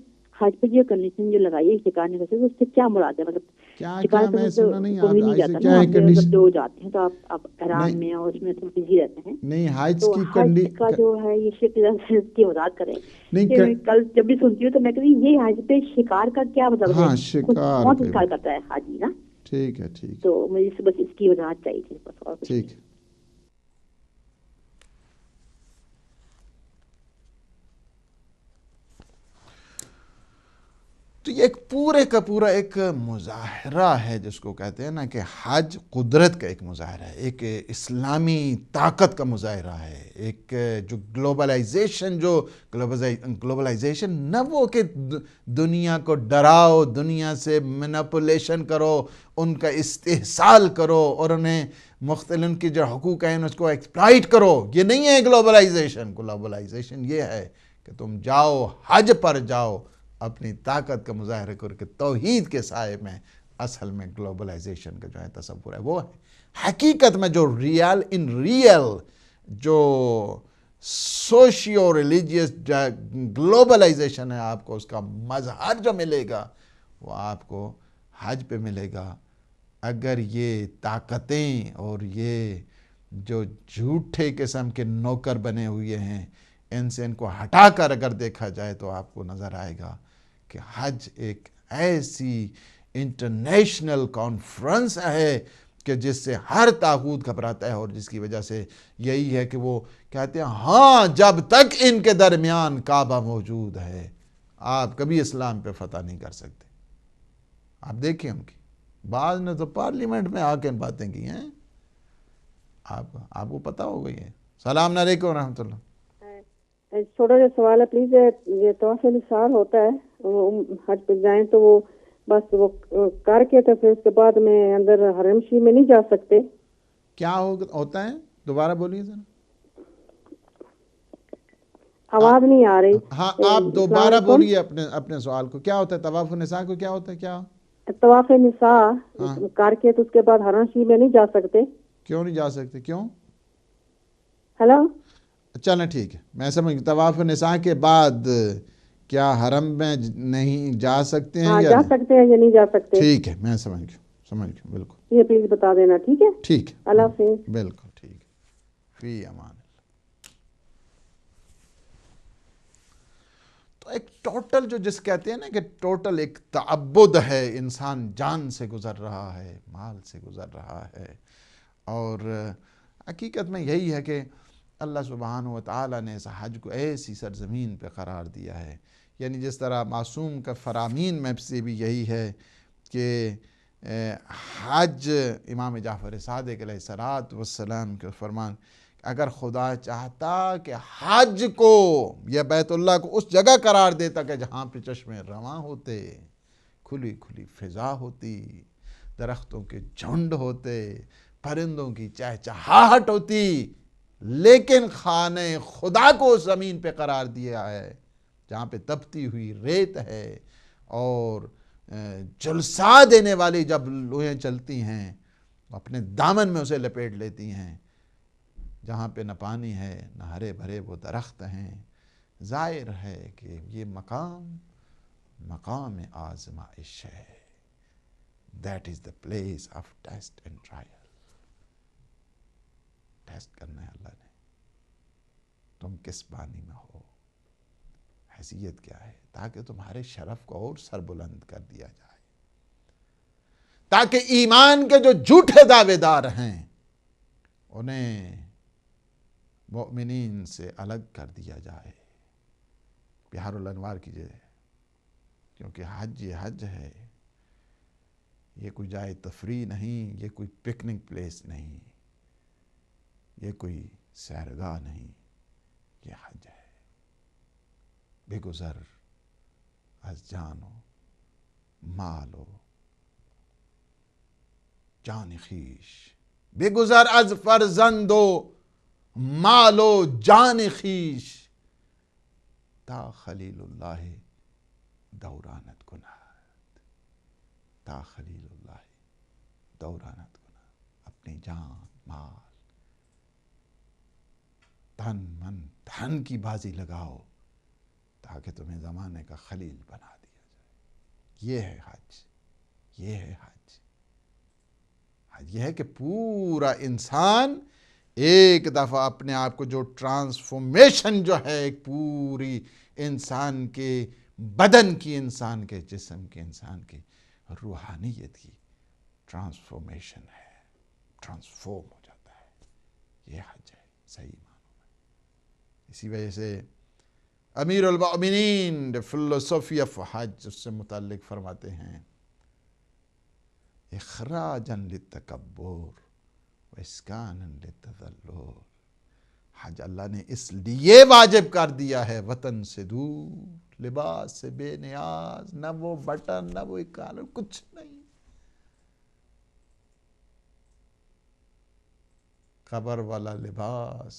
حج پہ جو کنڈیشن جو لگائی ہے شکار نہیں کر سکتے، اس سے کیا مراد ہے؟ مطلب کیا میں سنا نہیں کوئی نہیں جاتا نا، مطلب جو جاتے ہیں تو آپ احرام میں اور اس میں تو بزی رہتے ہیں. نہیں، حج تو حج کا جو ہے یہ شرک کی وضاحت کریں. کل جب بھی سنتی ہوں تو میں کہتی ہوں یہ حج پہ شکار کا کیا مطلب ہے؟ کون شکار کرتا ہے حاجی نا؟ ٹھیک ہے. تو مجھے بس اس کی وضاحت چاہیے تھی بس، اور کچھ ٹھیک ہے. تو یہ ایک پورے کا پورا ایک مظاہرہ ہے جس کو کہتے ہیں نا کہ حج قدرت کا ایک مظاہرہ ہے، ایک اسلامی طاقت کا مظاہرہ ہے. ایک جو گلوبلائزیشن نہ وہ کہ دنیا کو ڈراؤ، دنیا سے مینپولیشن کرو، ان کا استحصال کرو اور انہیں مختلف ان کی جو حقوق ہیں اس کو ایکسپلائٹ کرو. یہ نہیں ہے گلوبلائزیشن. گلوبلائزیشن یہ ہے کہ تم جاؤ، حج پر جاؤ، اپنی طاقت کا مظاہرہ کر کے توحید کے سائے میں. اصل میں گلوبلائزیشن کا جو ہے تصور ہے وہ ہے حقیقت میں جو ریئل جو سوشیو ریلیجیس گلوبلائزیشن ہے، آپ کو اس کا مظہر جو ملے گا وہ آپ کو حج پہ ملے گا. اگر یہ طاقتیں اور یہ جو جھوٹے قسم کے نوکر بنے ہوئے ہیں ان کو ہٹا کر اگر دیکھا جائے تو آپ کو نظر آئے گا کہ حج ایک ایسی انٹرنیشنل کانفرنس ہے کہ جس سے ہر طاغوت گھبراتا ہے، اور جس کی وجہ سے یہی ہے کہ وہ کہتے ہیں ہاں جب تک ان کے درمیان کعبہ موجود ہے آپ کبھی اسلام پہ فتح نہیں کر سکتے. آپ دیکھیں ان کی بعض نے تو پارلیمنٹ میں آ کے باتیں کی ہیں، آپ کو پتہ ہو گئی ہے. السلام علیکم ورحمۃ اللہ. چھوٹا سا سوال ہے پلیز. یہ طواف نثار ہوتا ہے، حج پہ جائیں تو وہ بس وہ کر کے تو پھر اس کے بعد میں اندر حرم شریف میں نہیں جا سکتے. کیا ہوتا ہے؟ دوبارہ بولیے ذرا. آواز نہیں آ رہی. ہاں آپ دوبارہ بولیے اپنے سوال کو. کیا ہوتا ہے طواف نساء کو؟ کیا ہوتا ہے؟ کیا طواف نساء کر کے تو اس کے بعد حرم شریف میں نہیں جا سکتے؟ کیوں نہیں جا سکتے؟ کیوں؟ ہلو. چلیں ٹھیک ہے، میں سمجھ گیا. طواف نساء کے بعد کیا حرم میں نہیں جا سکتے ہیں؟ جا سکتے ہیں یا نہیں جا سکتے؟ ٹھیک ہے، میں سمجھ گیا بالکل. یہ پلیز بتا دینا. ٹھیک ہے، ٹھیک ہے، اللہ حافظ. بالکل ٹھیک ہے. فی امان اللہ. تو ایک ٹوٹل جو جس کہتے ہیں نا کہ ٹوٹل ایک تعبد ہے، انسان جان سے گزر رہا ہے، مال سے گزر رہا ہے. اور حقیقت میں یہی ہے کہ اللہ سبحانہ و تعالیٰ نے اس حج کو ایسی سرزمین پہ قرار دیا ہے. یعنی جس طرح معصوم کا فرامین میں سے بھی یہی ہے کہ حج امام جعفر صادق علیہ الصلوۃ والسلام کے فرمان، اگر خدا چاہتا کہ حج کو یا بیت اللہ کو اس جگہ قرار دیتا کہ جہاں پہ چشمے رواں ہوتے، کھلی کھلی فضا ہوتی، درختوں کے جھنڈ ہوتے، پرندوں کی چہچہاہٹ ہوتی، لیکن خانہ خدا کو اس زمین پہ قرار دیا ہے جہاں پہ تپتی ہوئی ریت ہے اور جلسہ دینے والی جب لوہیں چلتی ہیں اپنے دامن میں اسے لپیٹ لیتی ہیں، جہاں پہ نہ پانی ہے نہ ہرے بھرے وہ درخت ہیں. ظاہر ہے کہ یہ مقام آزمائش ہے. That is the place of test and trial. Test کرنا ہے اللہ نے، تم کس بانی میں ہو، حیثیت کیا ہے، تاکہ تمہارے شرف کو اور سر بلند کر دیا جائے، تاکہ ایمان کے جو جھوٹے دعوے دار ہیں انہیں مؤمنین سے الگ کر دیا جائے. بہار الانوار کیجئے. کیونکہ حج یہ حج ہے، یہ کوئی جائے تفریح نہیں، یہ کوئی پکنک پلیس نہیں، یہ کوئی سیرگاہ نہیں، یہ حج ہے. بے گزر از جان و مال و جان خویش، بے گزر از فرزند و مال و جان خویش، تا خلیل اللہ دورانت کند، تا خلیل اللہ دورانت کند. اپنی جان، مال، تن من دھن کی بازی لگاؤ تاکہ تمہیں زمانے کا خلیل بنا دیا جائے. یہ ہے حج، یہ ہے حج. حج یہ ہے کہ پورا انسان ایک دفعہ اپنے آپ کو جو ٹرانسفارمیشن جو ہے ایک پوری انسان کے بدن کی، انسان کے جسم کے، انسان کی روحانیت کی ٹرانسفارمیشن ہے، ٹرانسفارم ہو جاتا ہے. یہ حج ہے صحیح معنوں میں. اسی وجہ سے امیر المؤمنین the philosophy of حج اس سے متعلق فرماتے ہیں اخراجا للتکبر واسکانا للتذلل. حج اللہ نے اس لیے واجب کر دیا ہے وطن سے دور، لباس سے بے نیاز، نہ وہ بٹن نہ وہ کالر، کچھ نہیں. قبر والا لباس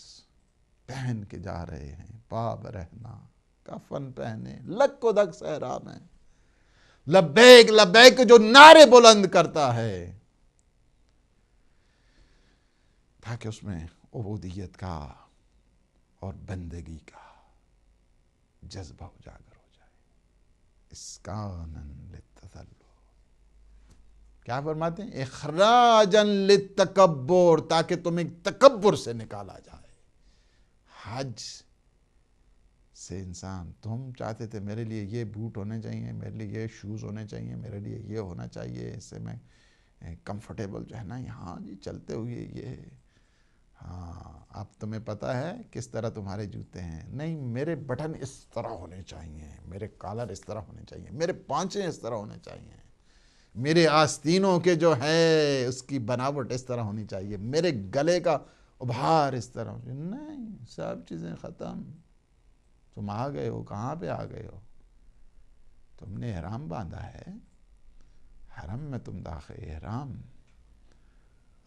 پہن کے جا رہے ہیں، پاب رہنا، کفن پہنے، لک و دک صحرا میں لبیک لبیک جو نعرے بلند کرتا ہے تاکہ اس میں عبودیت کا اور بندگی کا جذبہ اجاگر ہو جائے. اسکانا للتذلل. کیا فرماتے ہیں؟ اخراجا للتکبر، تاکہ تمہیں تکبر سے نکالا جائے. حج سے انسان، تم چاہتے تھے میرے لیے یہ بوٹ ہونے چاہیے، میرے لیے یہ شوز ہونے چاہیے، میرے لیے یہ ہونا چاہیے، اس سے میں کمفرٹیبل جو ہے نا یہاں جی چلتے ہوئے یہ. ہاں اب تمہیں پتہ ہے کس طرح تمہارے جوتے ہیں. نہیں، میرے بٹن اس طرح ہونے چاہیے، میرے کالر اس طرح ہونے چاہیے، میرے پانچے اس طرح ہونے چاہیے، میرے آستینوں کے جو ہے اس کی بناوٹ اس طرح ہونی چاہیے، میرے گلے کا ابھار اس طرح ہونی چاہیے. نہیں، سب چیزیں ختم. تم آ گئے ہو، کہاں پہ آ گئے ہو؟ تم نے احرام باندھا ہے، حرم میں تم داخل احرام.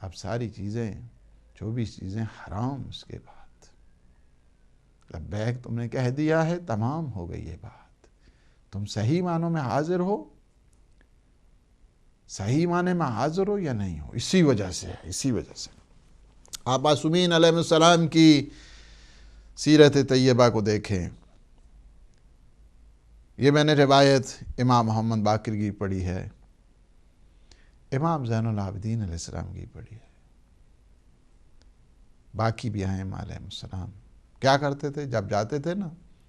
اب ساری چیزیں 24 چیزیں حرام. اس کے بعد لبیک تم نے کہہ دیا ہے، تمام ہو گئی یہ بات. تم صحیح معنوں میں حاضر ہو، صحیح معنی میں حاضر ہو یا نہیں ہو. اسی وجہ سے آپ معصومین علیہ السلام کی سیرت طیبہ کو دیکھیں. یہ میں نے روایت امام محمد باقر کی پڑھی ہے، امام زین العابدین علیہ السلام کی پڑھی ہے، باقی بھی ہیں علیہ السلام. کیا کرتے تھے جب جاتے تھے نا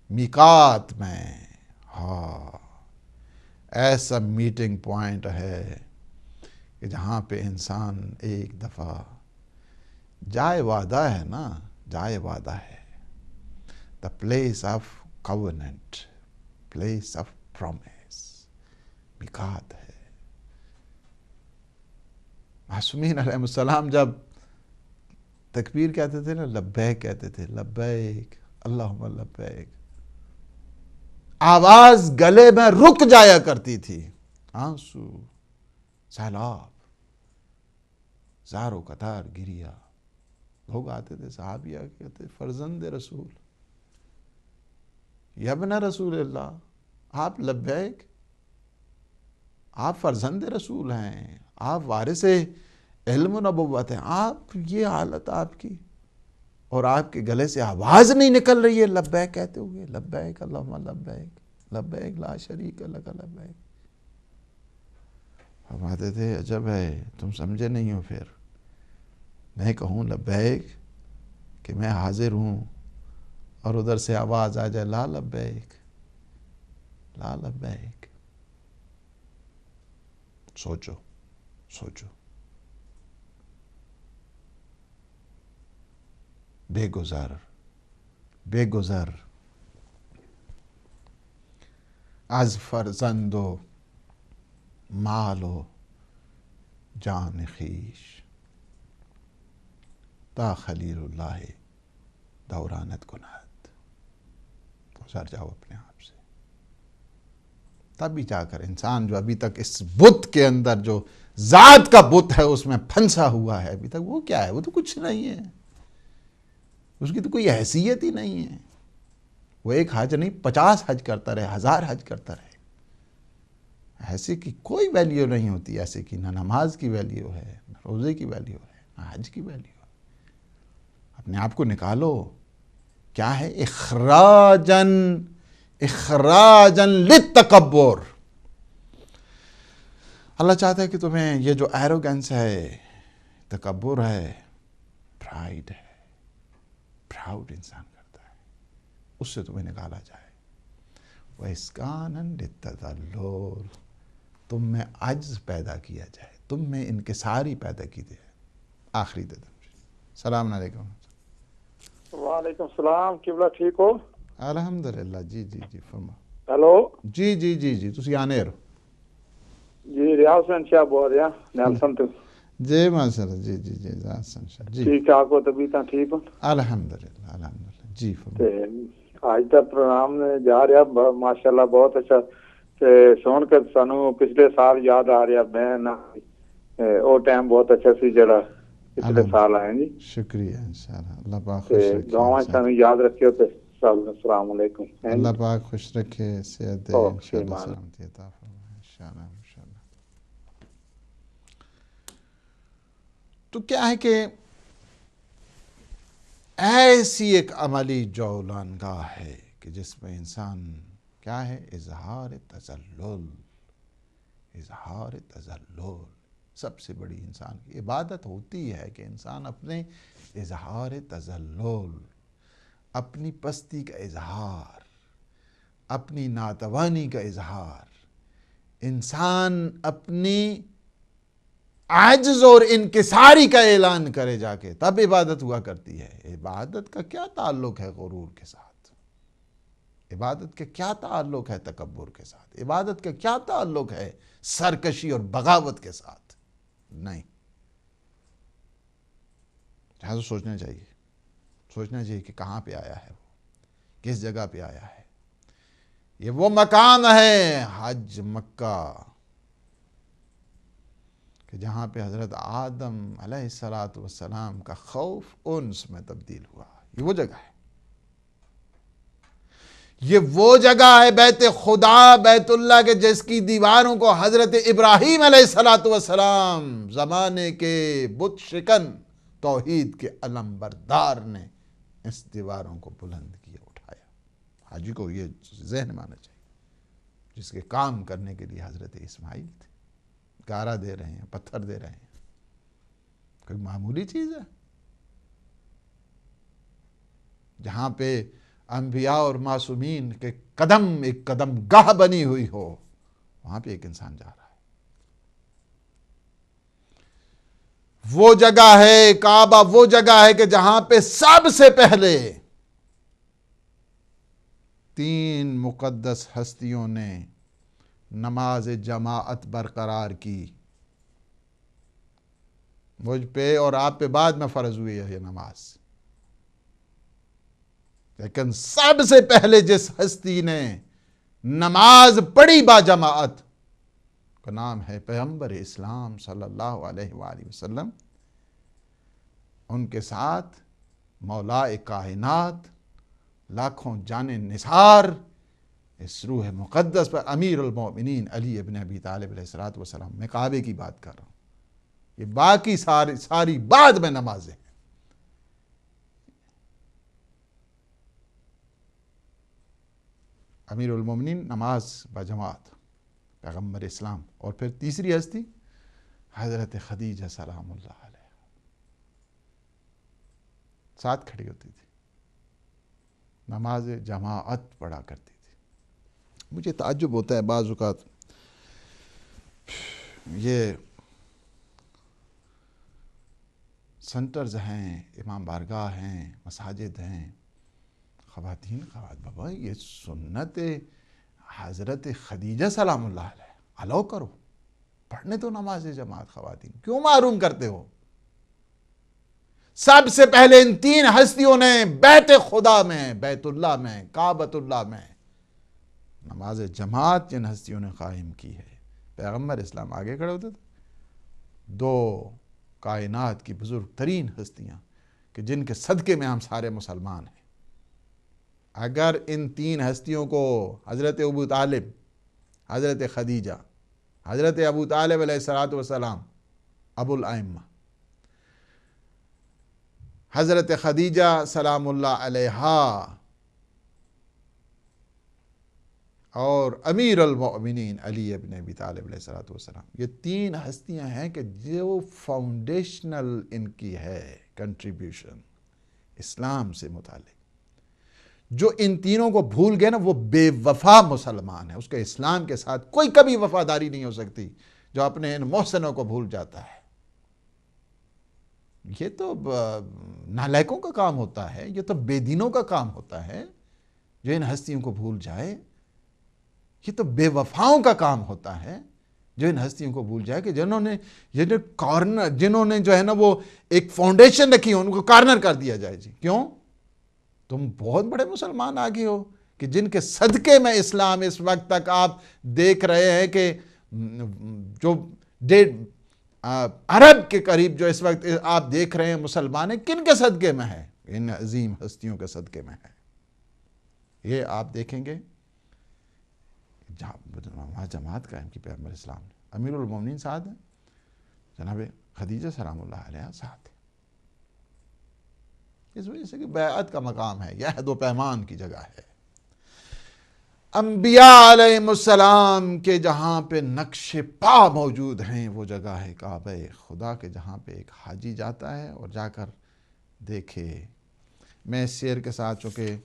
میقات میں؟ ہاں، ایسا میٹنگ پوائنٹ ہے کہ جہاں پہ انسان ایک دفعہ جائے وعدہ ہے نا، جائے وعدہ ہے. The place of covenant, place of promise, میقات ہے. معصومین علیہ السلام جب تکبیر کہتے تھے نا، لبیک کہتے تھے، لبیک اللہم لبیک، آواز گلے میں رک جایا کرتی تھی. آنسو، سیلاب، زارو قطار گریا. لوگ آتے تھے، صحابیہ کہتے فرزند رسول، یبن رسول اللہ، آپ لبیک، آپ فرزند رسول ہیں، آپ وارث علم و نبوت ہیں، آپ یہ حالت آپ کی، اور آپ کے گلے سے آواز نہیں نکل رہی ہے لبیک کہتے ہوئے. لبیک اللہم لبیک، لبیک لا شریک لک لبیک. فرماتے تھے عجب ہے، تم سمجھے نہیں ہو. پھر میں کہوں لبیک کہ میں حاضر ہوں اور ادھر سے آواز آ جائے لا لبیک، لا لبیک. سوچو. بے گزر. از فرزند و مال و جان خویش تا خلیل اللہ دورانت کند. گزر جاؤ اپنے آپ سے. تب بھی جا کر انسان جو ابھی تک اس بت کے اندر جو ذات کا بت ہے اس میں پھنسا ہوا ہے ابھی تک، وہ کیا ہے؟ وہ تو کچھ نہیں ہے، اس کی تو کوئی حیثیت ہی نہیں ہے. وہ ایک حج نہیں 50 حج کرتا رہے، 1000 حج کرتا رہے، ایسے کی کوئی ویلیو نہیں ہوتی. ایسے کی نہ نماز کی ویلیو ہے، نہ روزے کی ویلیو ہے، نہ حج کی ویلیو ہے. اپنے آپ کو نکالو. کیا ہے؟ اخراجن للتکبر. اللہ چاہتا ہے کہ تمہیں یہ جو ایروگنس ہے، تکبر ہے، پرائیڈ ہے، پراؤڈ انسان کرتا ہے، اس سے تمہیں نکالا جائے. وَإِسْكَانًا لِلتَّذَلُّلِ، تم میں عجز پیدا کیا جائے، تم میں انکساری پیدا کی جائے. آخری دے دم. السلام علیکم. وعلیکم السلام. قبلہ ٹھیک ہو؟ الحمدللہ. جی جی جی فرما. ہیلو. جی جی جی جی تسی آنے رہو. جی ریاض حسین شاہ بول رہا نیلسن تو. جی ماشاء اللہ. جی جی جی حسن شاہ. جی ٹھیک ٹھاک ہو؟ طبیعت ٹھیک ہو؟ الحمدللہ الحمدللہ. جی فرما. تے آج دا پروگرام جا رہا ماشاءاللہ بہت اچھا. تے سن کے سانو پچھلے سال یاد آ رہا. میں وہ ٹائم بہت اچھا سی جڑا پچھلے سال آئے. جی شکریہ. انشاءاللہ اللہ پاک خوش رکھے. دعاواں سانو یاد رکھیو. تے السلام علیکم. اللہ پاک خوش رکھے، صحت دے، انشاءاللہ سلامتی عطا فرمائے انشاءاللہ انشاءاللہ. تو کیا ہے کہ ایسی ایک عملی جولانگاہ ہے کہ جس میں انسان کیا ہے؟ اظہار تذلل. اظہار تذلل سب سے بڑی انسان کی عبادت ہوتی ہے کہ انسان اپنے اظہار تذلل، اپنی پستی کا اظہار، اپنی ناتوانی کا اظہار، انسان اپنی عجز اور انکساری کا اعلان کرے جا کے، تب عبادت ہوا کرتی ہے. عبادت کا کیا تعلق ہے غرور کے ساتھ؟ عبادت کا کیا تعلق ہے تکبر کے ساتھ؟ عبادت کا کیا تعلق ہے سرکشی اور بغاوت کے ساتھ؟ نہیں. لہذا سوچنا چاہیے کہ کہاں پہ آیا ہے وہ، کس جگہ پہ آیا ہے. یہ وہ مکان ہے حج مکہ کہ جہاں پہ حضرت آدم علیہ السلام کا خوف انس میں تبدیل ہوا. یہ وہ جگہ ہے، یہ وہ جگہ ہے بیت خدا، بیت اللہ کے جس کی دیواروں کو حضرت ابراہیم علیہ السلام زمانے کے بت شکن توحید کے علم بردار نے اس دیواروں کو بلند کیا، اٹھایا. حاجی کو یہ ذہن مانا چاہیے جس کے کام کرنے کے لیے حضرت اسماعیل تھے. گارا دے رہے ہیں، پتھر دے رہے ہیں، کوئی معمولی چیز ہے؟ جہاں پہ انبیاء اور معصومین کے قدم ایک قدم گاہ بنی ہوئی ہو، وہاں پہ ایک انسان جا رہا ہے. وہ جگہ ہے کعبہ، وہ جگہ ہے کہ جہاں پہ سب سے پہلے 3 مقدس ہستیوں نے نماز جماعت برقرار کی. مجھ پہ اور آپ پہ بعد میں فرض ہوئی ہے یہ نماز، لیکن سب سے پہلے جس ہستی نے نماز پڑھی با جماعت کا نام ہے پیغمبر اسلام صلی اللہ علیہ وآلہ وسلم. ان کے ساتھ مولا کائنات لاکھوں جانیں نثار اس روح مقدس پر امیر المومنین علی ابن ابی طالب علیہ السلام. میں کعبے کی بات کر رہا ہوں، یہ باقی ساری بعد میں نمازیں. امیر المومنین نماز بجماعت پیغمبر اسلام، اور پھر تیسری ہستی حضرت خدیجہ سلام اللہ علیہ ساتھ کھڑی ہوتی تھی، نماز جماعت پڑھا کرتی تھی. مجھے تعجب ہوتا ہے بعض اوقات یہ سنٹرز ہیں، امام بارگاہ ہیں، مساجد ہیں، خواتین بابا یہ سنت حضرت خدیجہ سلام اللہ علیہ الاؤ کرو، پڑھنے تو نماز جماعت خواتین، کیوں محروم کرتے ہو؟ سب سے پہلے ان تین ہستیوں نے بیت خدا میں، بیت اللہ میں، کعبۃ اللہ میں نماز جماعت جن ہستیوں نے قائم کی ہے۔ پیغمبر اسلام آگے کھڑے ہوتے تھے، دو کائنات کی بزرگ ترین ہستیاں کہ جن کے صدقے میں ہم سارے مسلمان ہیں۔ اگر ان تین ہستیوں کو حضرت ابو طالب، حضرت خدیجہ، حضرت ابو طالب علیہ السلام ابو الائمہ، حضرت خدیجہ سلام اللہ علیہا اور امیر المؤمنین علی ابن ابی طالب علیہ السلام، یہ تین ہستیاں ہیں کہ جو فاؤنڈیشنل ان کی ہے کنٹریبیوشن اسلام سے متعلق۔ جو ان تینوں کو بھول گئے نا وہ بے وفا مسلمان ہے، اس کے اسلام کے ساتھ کوئی کبھی وفاداری نہیں ہو سکتی جو اپنے ان محسنوں کو بھول جاتا ہے۔ یہ تو نالائقوں کا کام ہوتا ہے، یہ تو بے دینوں کا کام ہوتا ہے جو ان ہستیوں کو بھول جائے۔ یہ تو بے وفاؤں کا کام ہوتا ہے جو ان ہستیوں کو بھول جائے، کہ جنہوں نے جو ہے نا وہ ایک فاؤنڈیشن رکھی ہو، ان کو کارنر کر دیا جائے۔ جی کیوں؟ تم بہت بڑے مسلمان آگے ہو کہ جن کے صدقے میں اسلام اس وقت تک آپ دیکھ رہے ہیں کہ جو عرب کے قریب جو اس وقت آپ دیکھ رہے ہیں مسلمان ہیں، کن کے صدقے میں ہے؟ ان عظیم ہستیوں کے صدقے میں ہے۔ یہ آپ دیکھیں گے جماعت قائم کی پیغمبر اسلام نے، امیر المومنین ساتھ ہیں، جناب خدیجہ سلام اللہ علیہ ساتھ ہیں، اس وجہ سے کہ بیعت کا مقام ہے، یہ عہد و پیمان کی جگہ ہے۔ انبیاء علیہ السلام کے جہاں پہ نقش پا موجود ہیں وہ جگہ ہے کعبہ خدا کے، جہاں پہ ایک حاجی جاتا ہے اور جا کر دیکھے۔ میں اس شعر کے ساتھ چونکہ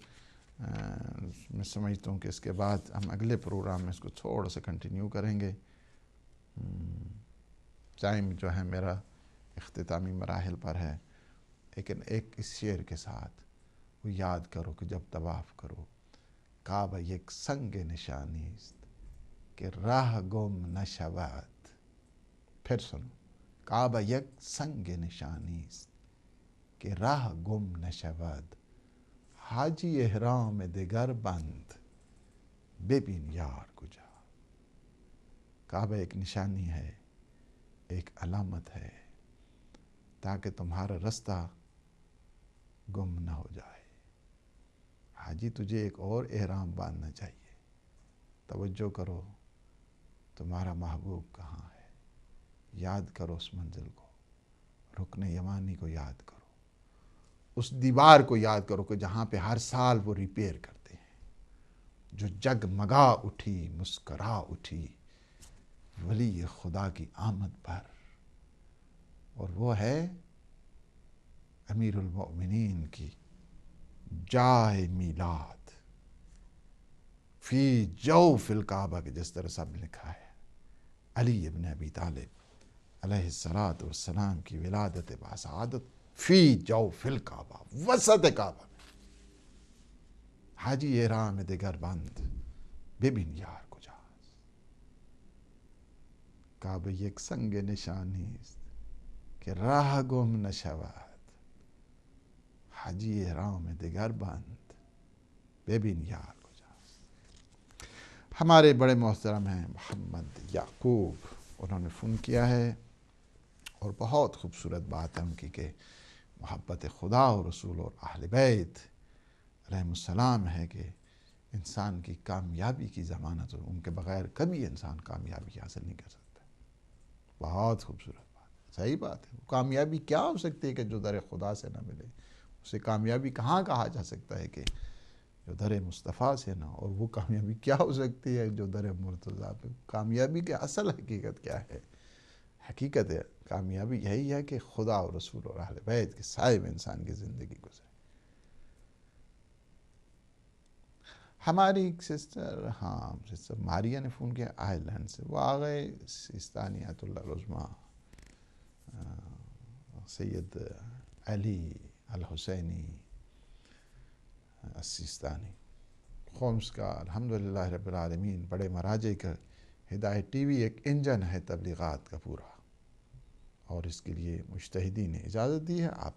میں سمجھتا ہوں کہ اس کے بعد ہم اگلے پروگرام میں اس کو تھوڑا سا کنٹینیو کریں گے، ٹائم جو ہے میرا اختتامی مراحل پر ہے، لیکن ایک اس شعر کے ساتھ وہ یاد کرو کہ جب طواف کرو کعبہ یک سنگ نشانی است کہ راہ گم نشود۔ پھر سنو، کعبہ یک سنگ نشانی است کہ راہ گم نشود، حاجی احرام دگر بند ببین یار کجا۔ کعبہ ایک نشانی ہے، ایک علامت ہے تاکہ تمہارا رستہ گم نہ ہو جائے۔ حاجی تجھے ایک اور احرام باندھنا چاہیے، توجہ کرو تمہارا محبوب کہاں ہے، یاد کرو اس منزل کو، رکن یمانی کو یاد کرو، اس دیوار کو یاد کرو کہ جہاں پہ ہر سال وہ ریپیئر کرتے ہیں، جو جگمگا اٹھی، مسکرا اٹھی ولی خدا کی آمد پر، اور وہ ہے امیر المؤمنین کی جائے میلاد فی جوف الکعبہ کے، جس طرح سب نے لکھا ہے علی ابن ابی طالب علیہ السلام کی ولادت باسعادت فی جوف الکعبہ، وسط کعبہ میں، حاجی احرام دگر بند ببین یار کجا۔ کعبہ یک سنگ نشانی است کہ راہ گم نشود، حاجی احرام دگر بند ببین یار کجا۔ ہمارے بڑے محترم ہیں محمد یعقوب، انہوں نے فون کیا ہے اور بہت خوبصورت بات ہے ان کی کہ محبت خدا اور رسول اور اہل بیت علیہ السلام ہے کہ انسان کی کامیابی کی ضمانت ہو، ان کے بغیر کبھی انسان کامیابی حاصل نہیں کر سکتا۔ بہت خوبصورت بات، صحیح بات ہے۔ کامیابی کیا ہو سکتی ہے کہ جو در خدا سے نہ ملے؟ اسے کامیابی کہاں کہا جا سکتا ہے کہ جو در مصطفیٰ سے نہ، اور وہ کامیابی کیا ہو سکتی ہے جو در مرتضیٰ پہ؟ کامیابی کی اصل حقیقت کیا ہے؟ حقیقت ہے کامیابی یہی ہے کہ خدا اور رسول اور اہل بیت کے سائے میں انسان کی زندگی گزرے۔ ہماری ایک سسٹر ماریہ نے فون کیا آئرلینڈ سے، وہ آ گئے سیستانی آیت اللہ العظمیٰ سید علی الحسینی السیستانی، خومس کا الحمدللہ رب العالمین بڑے مراجع کا ہدایت ٹی وی ایک انجن ہے تبلیغات کا پورا، اور اس کے لیے مجتہدین نے اجازت دی ہے، آپ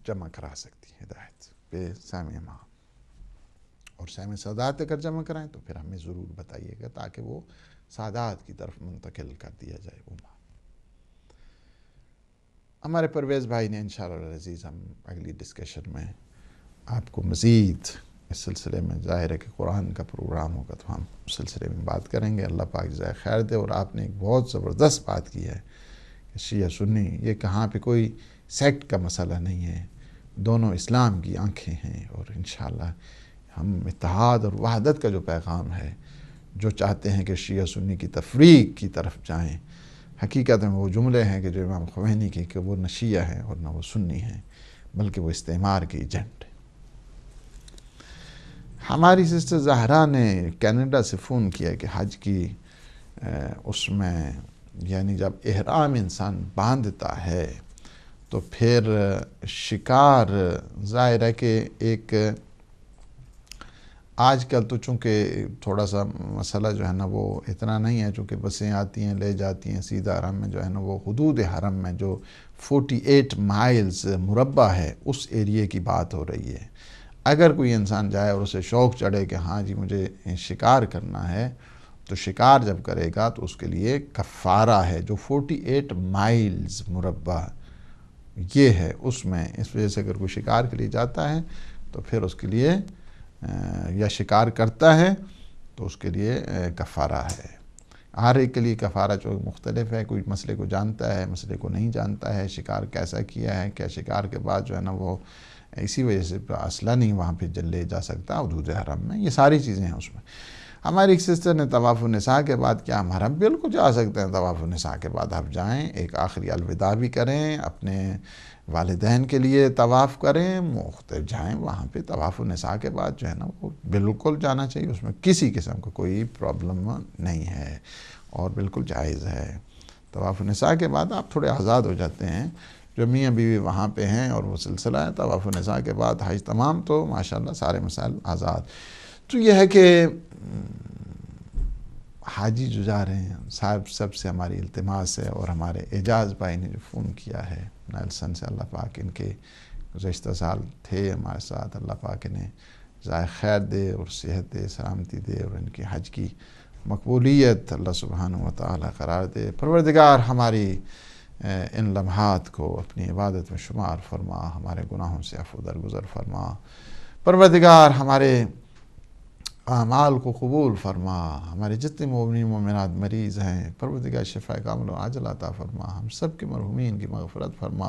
جمع کرا سکتی ہیں ہدایت پہ سامع ماں، اور سامع سادات اگر جمع کرائیں تو پھر ہمیں ضرور بتائیے گا تاکہ وہ سادات کی طرف منتقل کر دیا جائے وہ ماں۔ ہمارے پرویز بھائی نے انشاءاللہ العزیز ہم اگلی ڈسکشن میں آپ کو مزید اس سلسلے میں، ظاہر ہے کہ قرآن کا پروگرام ہوگا تو ہم اس سلسلے میں بات کریں گے۔ اللہ پاک جزائے خیر دے۔ اور آپ نے ایک بہت زبردست بات کی ہے کہ شیعہ سنی یہ کہاں پہ کوئی سیکٹ کا مسئلہ نہیں ہے، دونوں اسلام کی آنکھیں ہیں، اور انشاءاللہ ہم اتحاد اور وحدت کا جو پیغام ہے، جو چاہتے ہیں کہ شیعہ سنی کی تفریق کی طرف جائیں، حقیقت میں وہ جملے ہیں کہ جو امام خمینی کی کہ وہ نہ شیعہ ہیں اور نہ وہ سنی ہیں، بلکہ وہ استعمار کے ایجنٹ ہیں۔ ہماری سسٹر زہرا نے کینیڈا سے فون کیا کہ حج کی اس میں یعنی جب احرام انسان باندھتا ہے تو پھر شکار، ظاہر ہے کہ ایک آج کل تو چونکہ تھوڑا سا مسئلہ جو ہے نا وہ اتنا نہیں ہے، چونکہ بسیں آتی ہیں لے جاتی ہیں سیدھا حرم میں، جو ہے نا وہ حدود حرم میں جو 48 مائلز مربع ہے اس ایریے کی بات ہو رہی ہے۔ اگر کوئی انسان جائے اور اسے شوق چڑھے کہ ہاں جی مجھے شکار کرنا ہے، تو شکار جب کرے گا تو اس کے لیے کفارہ ہے جو 48 مائلز مربع یہ ہے، اس میں اس وجہ سے اگر کوئی شکار کے لیے جاتا ہے تو پھر اس کے لیے یا شکار کرتا ہے تو اس کے لیے کفارہ ہے۔ ہر ایک کے لیے کفارہ جو مختلف ہے، کوئی مسئلے کو جانتا ہے، مسئلے کو نہیں جانتا ہے، شکار کیسا کیا ہے، کیا شکار کے بعد جو ہے نا وہ اسی وجہ سے اسلحہ نہیں وہاں پہ لے جا سکتا حدود حرم میں، یہ ساری چیزیں ہیں اس میں۔ ہماری ایک سسٹر نے طواف النساء کے بعد کیا ہم حرم بالکل جا سکتے ہیں، طواف النساء کے بعد آپ جائیں، ایک آخری الوداع بھی کریں، اپنے والدین کے لیے طواف کریں، مختلف جائیں وہاں پہ۔ طواف النساء کے بعد جو ہے نا وہ بالکل جانا چاہیے، اس میں کسی قسم کا کوئی پرابلم نہیں ہے اور بالکل جائز ہے۔ طواف النساء کے بعد آپ تھوڑے آزاد ہو جاتے ہیں، جو میاں بیوی وہاں پہ ہیں اور وہ سلسلہ ہے طواف النساء کے بعد حج تمام، تو ماشاءاللہ سارے مسائل آزاد۔ تو یہ ہے کہ حاجی جو جا رہے ہیں صاحب سب سے ہماری التماس ہے، اور ہمارے اعجاز بھائی نے جو فون کیا ہے نیلسن سے، اللہ پاک ان کے گزشتہ سال تھے ہمارے ساتھ، اللہ پاک انہیں جزائے خیر دے اور صحت دے، سلامتی دے، اور ان کی حج کی مقبولیت اللہ سبحانہ و تعالی قرار دے۔ پروردگار ہماری ان لمحات کو اپنی عبادت میں شمار فرما، ہمارے گناہوں سے عفو درگزر فرما، پروردگار ہمارے اعمال کو قبول فرما، ہمارے جتنے مومنین مومنات مریض ہیں پروردگار شفاء کامل و عاجل عطا فرما، ہم سب کے مرحومین کی مغفرت فرما،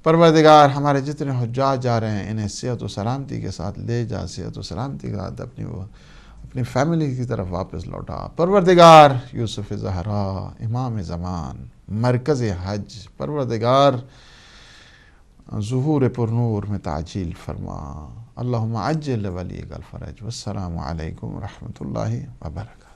پروردگار ہمارے جتنے حجاج جا رہے ہیں انہیں صحت و سلامتی کے ساتھ لے جا، صحت و سلامتی کے ساتھ اپنی فیملی کی طرف واپس لوٹا، پروردگار یوسف زہرا امام زمان مرکز حج، پروردگار ظہور پر نور میں تعجیل فرما، اللہم عجل ولی الفرج، والسلام علیکم ورحمۃ اللہ وبرکاتہ۔